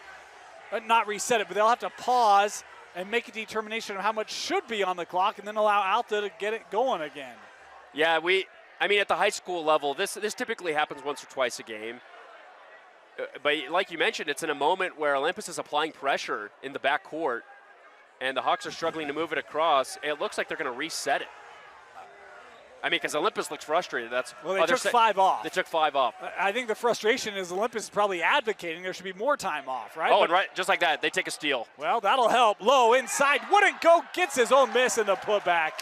Not reset it, but they'll have to pause and make a determination of how much should be on the clock and then allow Alta to get it going again. Yeah, I mean, at the high school level, this typically happens once or twice a game. But like you mentioned, it's in a moment where Olympus is applying pressure in the backcourt, and the Hawks are struggling to move it across. It looks like they're going to reset it. I mean, because Olympus looks frustrated. Well, they took 5 off. They took 5 off. I think the frustration is Olympus is probably advocating there should be more time off, right? Oh, and right, just like that, they take a steal. Well, that'll help. Low inside, wouldn't go, gets his own miss in the putback.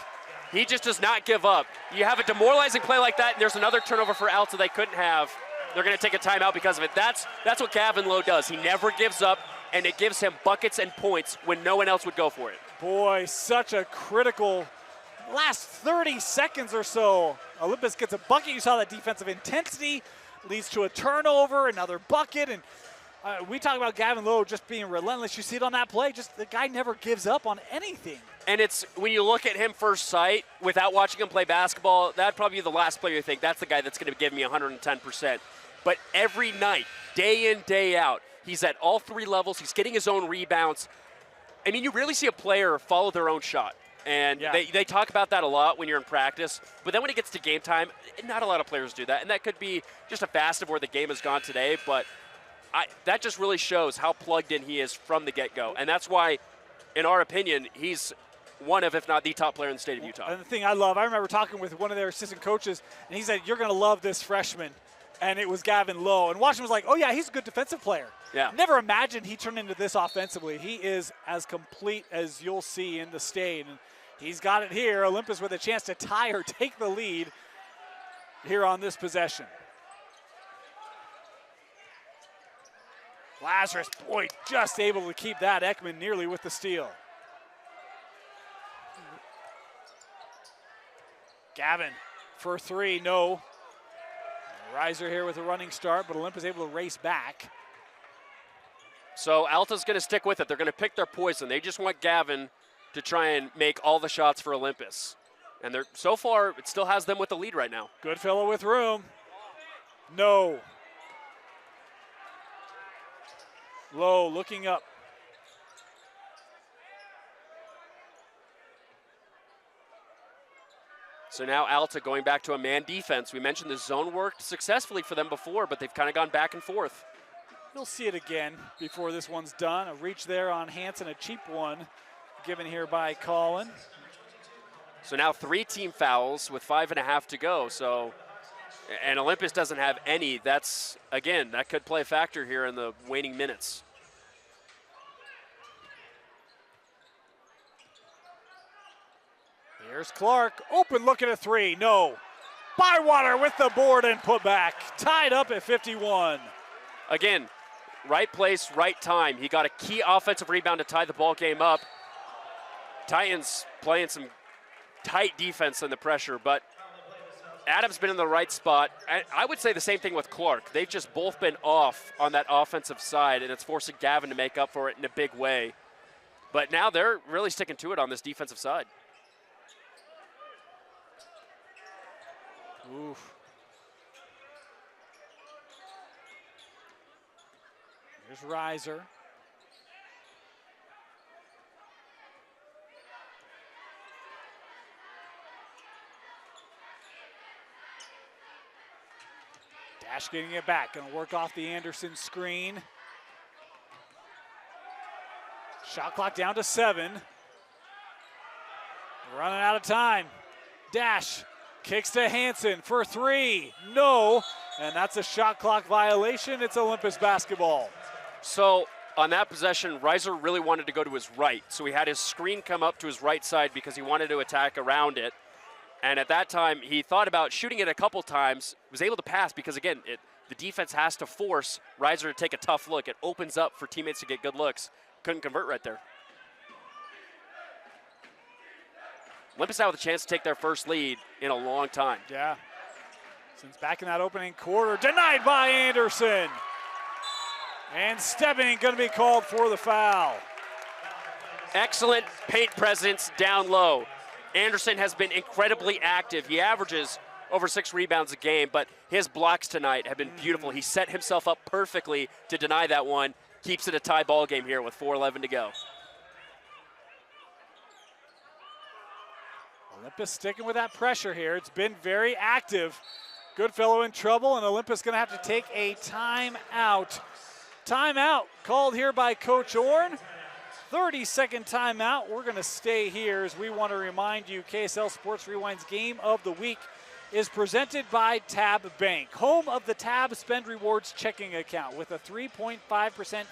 He just does not give up. You have a demoralizing play like that, and there's another turnover for Alta they couldn't have. They're going to take a timeout because of it. That's what Gavin Lowe does. He never gives up, and it gives him buckets and points when no one else would go for it. Boy, such a critical last 30 seconds or so. Olympus gets a bucket. You saw that defensive intensity leads to a turnover, another bucket, and we talk about Gavin Lowe just being relentless. You see it on that play. Just the guy never gives up on anything. And it's when you look at him first sight, without watching him play basketball, that'd probably be the last player you think, that's the guy that's going to give me 110%. But every night, day in, day out, he's at all 3 levels. He's getting his own rebounds. I mean, you really see a player follow their own shot. And yeah. they talk about that a lot when you're in practice. But then when it gets to game time, not a lot of players do that. And that could be just a facet of where the game has gone today. But that just really shows how plugged in he is from the get-go. And that's why, in our opinion, he's one of, if not the top player in the state of Utah. And the thing I love, I remember talking with one of their assistant coaches, and he said, you're going to love this freshman. And it was Gavin Lowe. And Washington was like, oh, yeah, he's a good defensive player. Yeah. Never imagined he turned into this offensively. He is as complete as you'll see in the state. And he's got it here. Olympus with a chance to tie or take the lead here on this possession. Lazarus, boy, just able to keep that. Ekman nearly with the steal. Gavin for 3, no. Reiser here with a running start, but Olympus able to race back. So Alta's going to stick with it. They're going to pick their poison. They just want Gavin to try and make all the shots for Olympus. And they're so far, it still has them with the lead right now. Goodfellow with room. No. Low looking up. So now Alta going back to a man defense. We mentioned the zone worked successfully for them before, but they've kind of gone back and forth. You'll see it again before this one's done. A reach there on Hansen, a cheap one given here by Colin. So now 3 team fouls with 5.5 to go. So, and Olympus doesn't have any. That's, again, that could play a factor here in the waning minutes. Here's Clark, open look at a 3, no. Bywater with the board and put back, tied up at 51. Again, right place, right time. He got a key offensive rebound to tie the ball game up. Titans playing some tight defense in the pressure, but Adam's been in the right spot. I would say the same thing with Clark. They've just both been off on that offensive side, and it's forcing Gavin to make up for it in a big way. But now they're really sticking to it on this defensive side. Oof. Here's Reiser. Dash getting it back, gonna work off the Anderson screen. Shot clock down to 7. Running out of time. Dash. Kicks to Hansen for 3, no, and that's a shot clock violation. It's Olympus basketball. So on that possession, Reiser really wanted to go to his right. So he had his screen come up to his right side because he wanted to attack around it. And at that time, he thought about shooting it a couple times, was able to pass because, again, the defense has to force Reiser to take a tough look. It opens up for teammates to get good looks. Couldn't convert right there. Olympus now with a chance to take their first lead in a long time. Yeah. Since back in that opening quarter, denied by Anderson. And Stebbing going to be called for the foul. Excellent paint presence down low. Anderson has been incredibly active. He averages over 6 rebounds a game, but his blocks tonight have been beautiful. He set himself up perfectly to deny that one. Keeps it a tie ball game here with 4:11 to go. Olympus sticking with that pressure here. It's been very active. Goodfellow in trouble, and Olympus going to have to take a timeout. Timeout called here by Coach Orn. 30-second timeout. We're going to stay here as we want to remind you KSL Sports Rewind's Game of the Week is presented by Tab Bank, home of the Tab Spend Rewards checking account with a 3.5%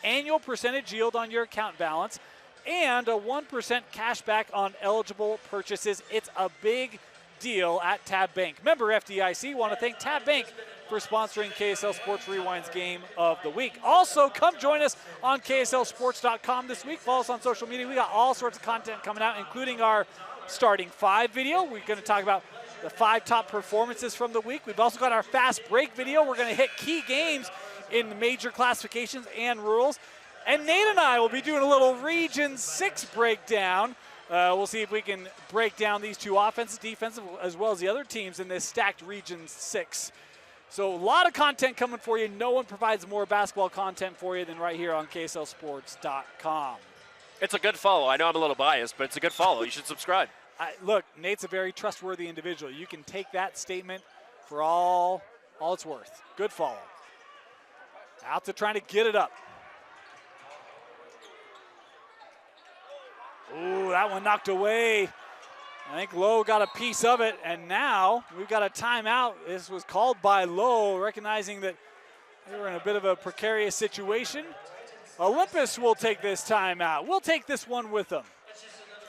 annual percentage yield on your account balance and a 1% cash back on eligible purchases. It's a big deal at Tab Bank. Member FDIC. Want to thank Tab Bank for sponsoring KSL Sports Rewind's Game of the Week. Also, come join us on KSLSports.com this week. Follow us on social media. We got all sorts of content coming out, including our starting 5 video. We're going to talk about the 5 top performances from the week. We've also got our fast break video. We're going to hit key games in the major classifications and rules. And Nate and I will be doing a little Region 6 breakdown. We'll see if we can break down these two offensive, defensive, as well as the other teams in this stacked Region 6. So a lot of content coming for you. No one provides more basketball content for you than right here on KSLSports.com. It's a good follow. I know I'm a little biased, but it's a good follow. You should subscribe. Look, Nate's a very trustworthy individual. You can take that statement for all it's worth. Good follow. Alta trying to get it up. Ooh, that one knocked away. I think Lowe got a piece of it, and now we've got a timeout. This was called by Lowe, recognizing that they were in a bit of a precarious situation. Olympus will take this timeout. We'll take this one with them.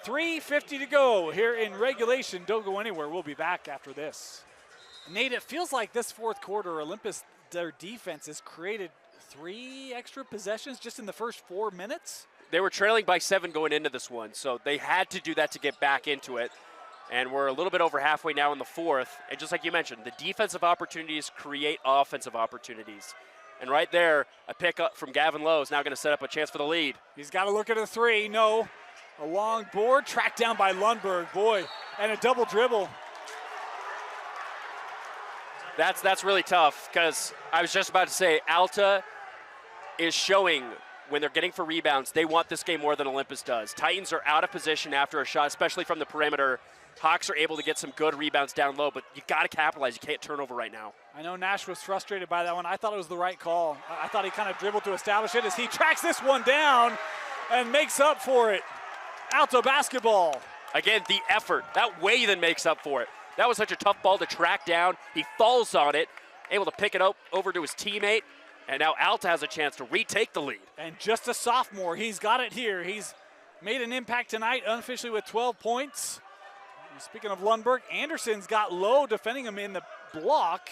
3:50 to go here in regulation. Don't go anywhere. We'll be back after this. Nate, it feels like this fourth quarter, Olympus, their defense has created 3 extra possessions just in the first 4 minutes. They were trailing by 7 going into this one, so they had to do that to get back into it. And we're a little bit over halfway now in the fourth. And just like you mentioned, the defensive opportunities create offensive opportunities. And right there, a pickup from Gavin Lowe is now going to set up a chance for the lead. He's got to look at a 3. No. A long board, tracked down by Lundberg. Boy, and a double dribble. That's really tough, because I was just about to say, Alta is showing when they're getting for rebounds, they want this game more than Olympus does. Titans are out of position after a shot, especially from the perimeter. Hawks are able to get some good rebounds down low, but you got to capitalize. You can't turn over right now. I know Nash was frustrated by that one. I thought it was the right call. I thought he kind of dribbled to establish it as he tracks this one down and makes up for it. Alta basketball. Again, the effort. That way then makes up for it. That was such a tough ball to track down. He falls on it, able to pick it up over to his teammate, and now Alta has a chance to retake the lead. And just a sophomore, he's got it here. He's made an impact tonight, unofficially with 12 points. Speaking of Lundberg, Anderson's got Lowe defending him in the block.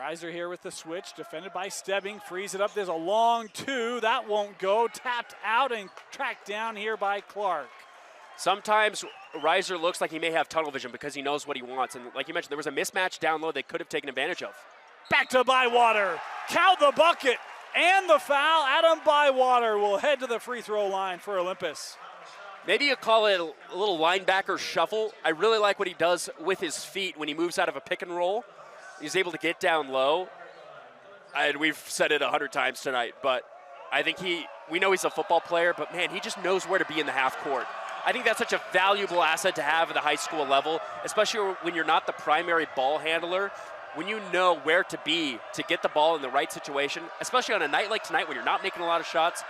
Reiser here with the switch, defended by Stebbing, frees it up. There's a long 2, that won't go. Tapped out and tracked down here by Clark. Sometimes Reiser looks like he may have tunnel vision because he knows what he wants. And like you mentioned, there was a mismatch down low they could have taken advantage of. Back to Bywater. Count the bucket and the foul. Adam Bywater will head to the free throw line for Olympus. Maybe you call it a little linebacker shuffle. I really like what he does with his feet when he moves out of a pick and roll. He's able to get down low. And we've said it 100 times tonight, but I think we know he's a football player, but man, he just knows where to be in the half court. I think that's such a valuable asset to have at the high school level, especially when you're not the primary ball handler, when you know where to be to get the ball in the right situation, especially on a night like tonight when you're not making a lot of shots.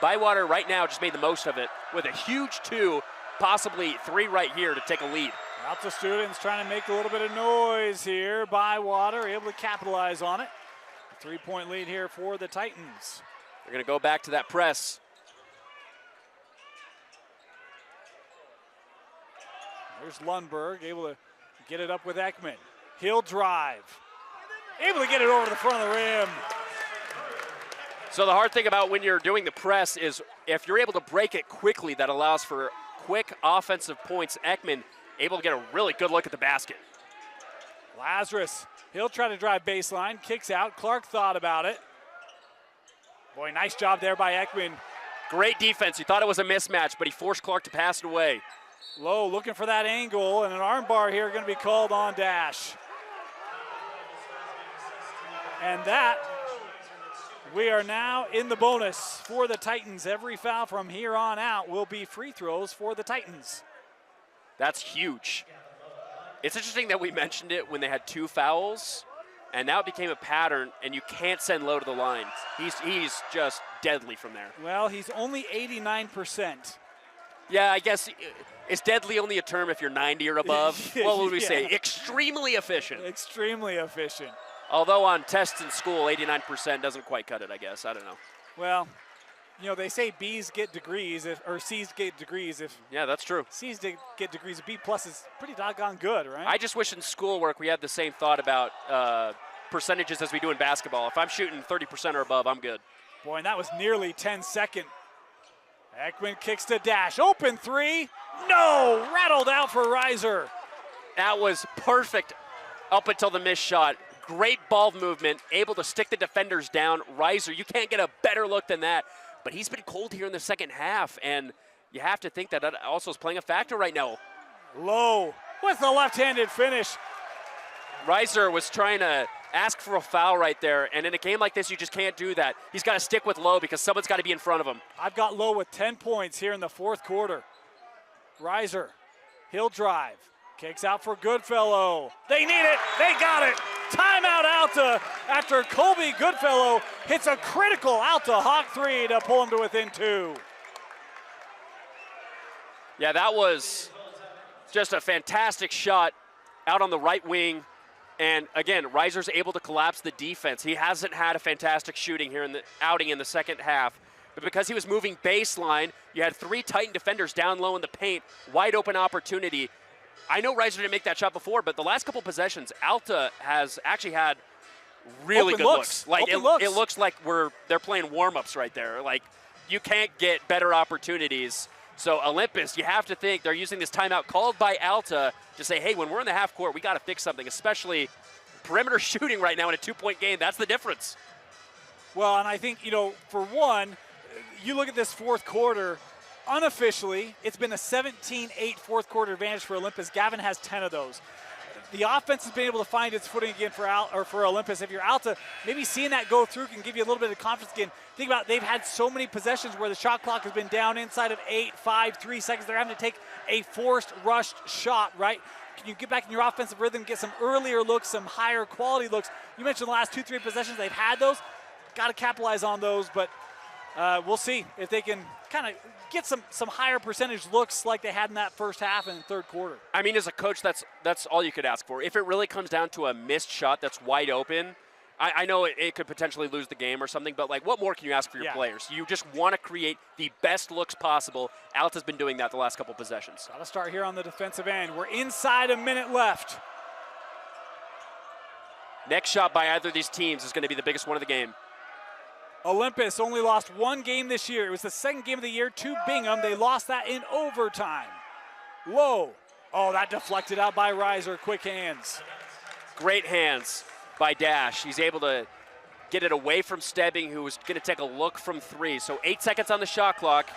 Bywater right now just made the most of it with a huge 2, possibly 3 right here to take a lead. Alta students trying to make a little bit of noise here. Bywater able to capitalize on it. A 3-point lead here for the Titans. They're going to go back to that press. There's Lundberg able to get it up with Ekman. He'll drive. Able to get it over the front of the rim. So the hard thing about when you're doing the press is if you're able to break it quickly, that allows for quick offensive points. Ekman able to get a really good look at the basket. Lazarus, he'll try to drive baseline, kicks out. Clark thought about it. Boy, nice job there by Ekman. Great defense. He thought it was a mismatch, but he forced Clark to pass it away. Lowe looking for that angle, and an arm bar here going to be called on Dash. And that, we are now in the bonus for the Titans. Every foul from here on out will be free throws for the Titans. That's huge. It's interesting that we mentioned it when they had 2 fouls, and now it became a pattern, and you can't send Lowe to the line. He's just deadly from there. Well, he's only 89%. Yeah, I guess, is deadly only a term if you're 90 or above? What would we say? Extremely efficient. Extremely efficient. Although on tests in school, 89% doesn't quite cut it, I guess. I don't know. Well, you know, they say B's get degrees, or C's get degrees. Yeah, that's true. C's get degrees, B plus is pretty doggone good, right? I just wish in schoolwork we had the same thought about percentages as we do in basketball. If I'm shooting 30% or above, I'm good. Boy, and that was nearly 10-second. Ekman kicks to Dash. Open 3. No! Rattled out for Reiser. That was perfect up until the missed shot. Great ball movement, able to stick the defenders down. Reiser, you can't get a better look than that. But he's been cold here in the second half, and you have to think that that also is playing a factor right now. Lowe with the left-handed finish. Reiser was trying to ask for a foul right there, and in a game like this, you just can't do that. He's got to stick with Lowe because someone's got to be in front of him. I've got Lowe with 10 points here in the fourth quarter. Reiser, he'll drive. Kicks out for Goodfellow. They need it. They got it. Timeout Alta after Colby Goodfellow hits a critical Alta Hawk 3 to pull him to within 2. Yeah, that was just a fantastic shot out on the right wing. And again, Reiser's able to collapse the defense. He hasn't had a fantastic shooting here in the outing in the second half. But because he was moving baseline, you had 3 Titan defenders down low in the paint, wide open opportunity. I know Reiser didn't make that shot before, but the last couple possessions, Alta has actually had really good looks. Like it looks like they're playing warm-ups right there. Like you can't get better opportunities. So Olympus, you have to think they're using this timeout called by Alta to say, hey, when we're in the half court, we got to fix something, especially perimeter shooting right now in a 2-point game. That's the difference. Well, and I think, you know, for one, you look at this fourth quarter, unofficially, it's been a 17-8 fourth quarter advantage for Olympus. Gavin has 10 of those. The offense has been able to find its footing again for Olympus. If you're Alta, maybe seeing that go through can give you a little bit of confidence again. Think about it, they've had so many possessions where the shot clock has been down inside of 8, 5, 3 seconds. They're having to take a forced, rushed shot, right? Can you get back in your offensive rhythm, get some earlier looks, some higher quality looks? You mentioned the last 2-3 possessions they've had those. Got to capitalize on those, but we'll see if they can kind of get some higher percentage looks like they had in that first half and third quarter. I mean, as a coach, that's all you could ask for. If it really comes down to a missed shot that's wide open, I know it could potentially lose the game or something, but like, what more can you ask for your players? You just want to create the best looks possible. Alta's been doing that the last couple possessions. Got to start here on the defensive end. We're inside a minute left. Next shot by either of these teams is going to be the biggest one of the game. Olympus only lost 1 game this year. It was the second game of the year to Bingham. They lost that in overtime. Lowe. Oh, that deflected out by Reiser. Quick hands. Great hands by Dash. He's able to get it away from Stebbing, who was going to take a look from 3. So 8 seconds on the shot clock.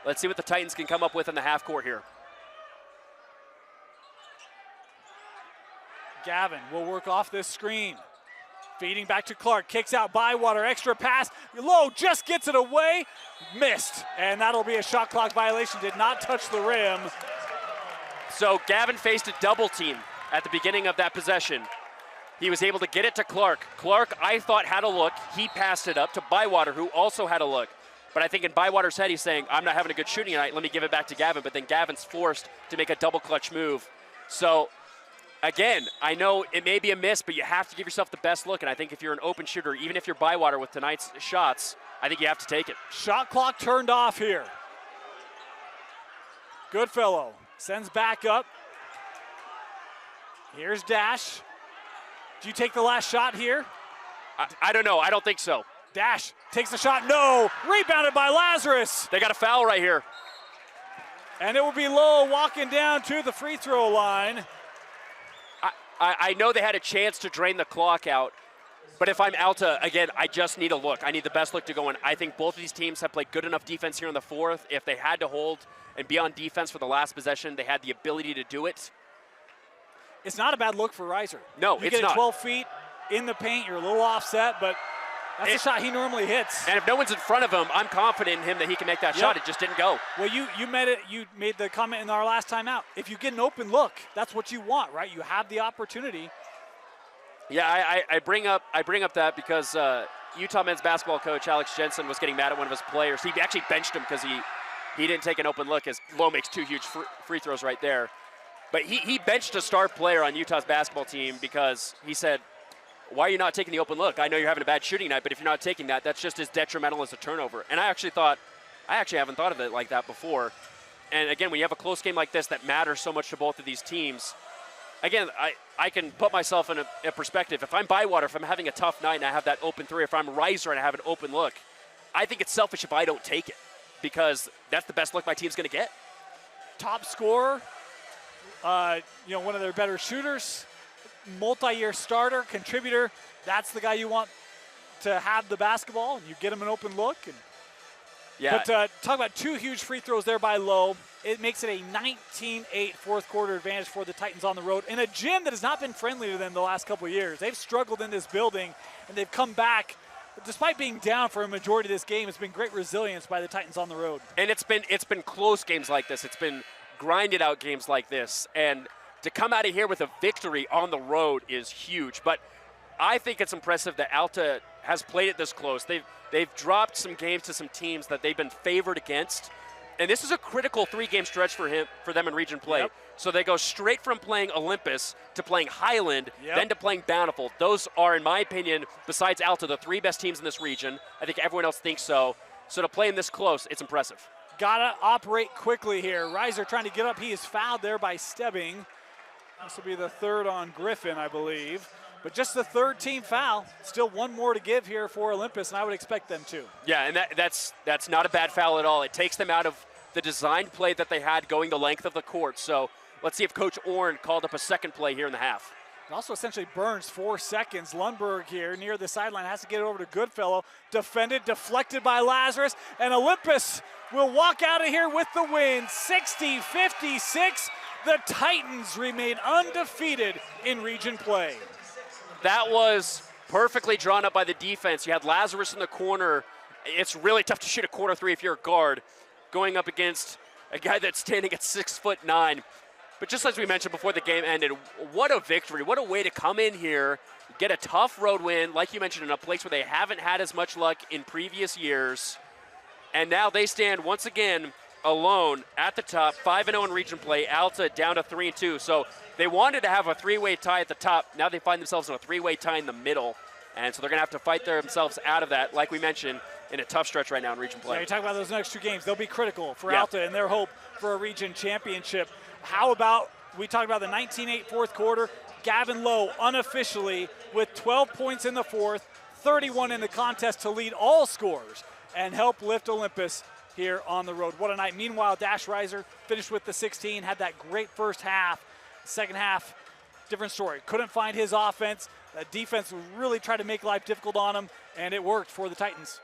Let's see what the Titans can come up with in the half court here. Gavin will work off this screen. Feeding back to Clark, kicks out Bywater, extra pass. Lowe just gets it away, missed. And that'll be a shot clock violation, did not touch the rim. So Gavin faced a double team at the beginning of that possession. He was able to get it to Clark. Clark, I thought, had a look. He passed it up to Bywater, who also had a look. But I think in Bywater's head, he's saying, I'm not having a good shooting night, let me give it back to Gavin. But then Gavin's forced to make a double clutch move. So again, I know it may be a miss, but you have to give yourself the best look. And I think if you're an open shooter, even if you're Bywater with tonight's shots, I think you have to take it. Shot clock turned off here. Goodfellow sends back up. Here's Dash. Do you take the last shot here? I don't know. I don't think so. Dash takes the shot. No. Rebounded by Lazarus. They got a foul right here. And it will be Lowe walking down to the free throw line. I know they had a chance to drain the clock out, but if I'm Alta, again, I just need a look. I need the best look to go in. I think both of these teams have played good enough defense here in the fourth. If they had to hold and be on defense for the last possession, they had the ability to do it. It's not a bad look for Reiser. No, it's not. You get get 12 feet in the paint, you're a little offset, but that's a shot he normally hits. And if no one's in front of him, I'm confident in him that he can make that shot. It just didn't go. Well, you made the comment in our last time out. If you get an open look, that's what you want, right? You have the opportunity. Yeah, I bring up that because Utah men's basketball coach Alex Jensen was getting mad at one of his players. He actually benched him because he didn't take an open look, as Lowe makes 2 huge free throws right there. But he benched a star player on Utah's basketball team because he said, why are you not taking the open look? I know you're having a bad shooting night, but if you're not taking that, that's just as detrimental as a turnover. And I actually haven't thought of it like that before. And again, when you have a close game like this that matters so much to both of these teams, again, I can put myself in a perspective. If I'm Bywater, if I'm having a tough night and I have that open three, if I'm Reiser and I have an open look, I think it's selfish if I don't take it because that's the best look my team's going to get. Top scorer, one of their better shooters, multi-year starter, contributor. That's the guy you want to have the basketball, and you get him an open look. But talk about 2 huge free throws there by Lowe. It makes it a 19-8 fourth quarter advantage for the Titans on the road in a gym that has not been friendly to them the last couple of years. They've struggled in this building, and they've come back. Despite being down for a majority of this game, it's been great resilience by the Titans on the road. And it's been close games like this. It's been grinded out games like this. And to come out of here with a victory on the road is huge. But I think it's impressive that Alta has played it this close. They've dropped some games to some teams that they've been favored against. And this is a critical 3-game stretch for them in region play. Yep. So they go straight from playing Olympus to playing Highland, then to playing Bountiful. Those are, in my opinion, besides Alta, the 3 best teams in this region. I think everyone else thinks so. So to play them this close, it's impressive. Gotta operate quickly here. Reiser trying to get up. He is fouled there by Stebbing. This will be the 3rd on Griffin, I believe. But just the 3rd team foul. Still 1 more to give here for Olympus, and I would expect them to. Yeah, and that's not a bad foul at all. It takes them out of the designed play that they had going the length of the court. So let's see if Coach Orn called up a second play here in the half. It also essentially burns 4 seconds. Lundberg here near the sideline has to get it over to Goodfellow. Deflected by Lazarus, and Olympus will walk out of here with the win, 60-56. The Titans remain undefeated in region play. That was perfectly drawn up by the defense. You had Lazarus in the corner. It's really tough to shoot a corner 3 if you're a guard, going up against a guy that's standing at 6'9". But just as we mentioned before the game ended, what a victory. What a way to come in here, get a tough road win, like you mentioned, in a place where they haven't had as much luck in previous years. And now they stand once again alone at the top, 5-0 in region play. Alta down to 3-2. So they wanted to have a 3-way tie at the top. Now they find themselves in a 3-way tie in the middle. And so they're going to have to fight themselves out of that, like we mentioned, in a tough stretch right now in region play. Yeah, you talk about those next 2 games. They'll be critical for Alta and their hope for a region championship. How about, we talked about the 19-8 fourth quarter. Gavin Lowe unofficially with 12 points in the fourth, 31 in the contest to lead all scorers and help lift Olympus here on the road. What a night. Meanwhile, Dash Reiser finished with the 16, had that great first half. Second half, different story. Couldn't find his offense. The defense really tried to make life difficult on him, and it worked for the Titans.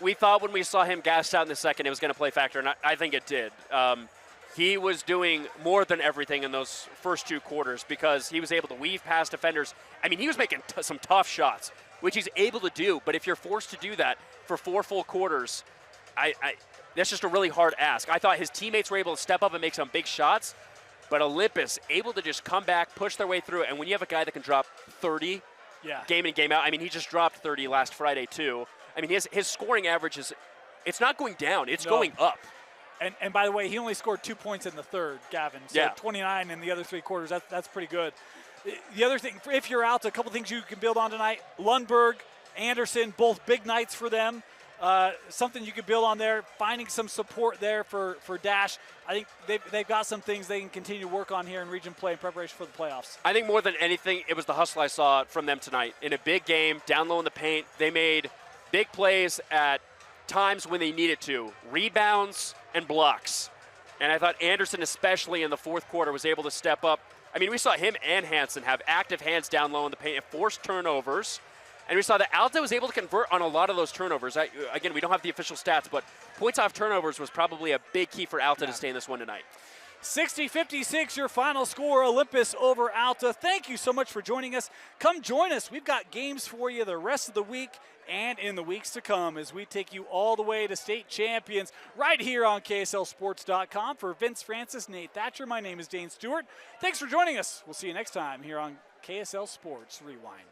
We thought when we saw him gassed out in the second it was going to play factor, and I think it did. He was doing more than everything in those first 2 quarters because he was able to weave past defenders. I mean, he was making some tough shots, which he's able to do, but if you're forced to do that for 4 full quarters, that's just a really hard ask. I thought his teammates were able to step up and make some big shots, but Olympus able to just come back, push their way through, and when you have a guy that can drop 30 game in, game out, I mean, he just dropped 30 last Friday too. I mean, his scoring average it's not going down, it's going up. And by the way, he only scored 2 points in the third, Gavin. So 29 in the other 3 quarters, that's pretty good. The other thing, if you're out, a couple things you can build on tonight. Lundberg, Anderson, both big nights for them. Something you could build on there, finding some support there for Dash. I think they've got some things they can continue to work on here in region play in preparation for the playoffs. I think more than anything, it was the hustle I saw from them tonight. In a big game, down low in the paint, they made big plays at times when they needed to. Rebounds and blocks. And I thought Anderson, especially in the fourth quarter, was able to step up. I mean, we saw him and Hansen have active hands down low in the paint and force turnovers. And we saw that Alta was able to convert on a lot of those turnovers. Again, we don't have the official stats, but points off turnovers was probably a big key for Alta to stay in this one tonight. 60-56, your final score, Olympus over Alta. Thank you so much for joining us. Come join us. We've got games for you the rest of the week and in the weeks to come as we take you all the way to state champions right here on KSLSports.com. For Vince Francis, Nate Thatcher, my name is Dane Stewart. Thanks for joining us. We'll see you next time here on KSL Sports Rewind.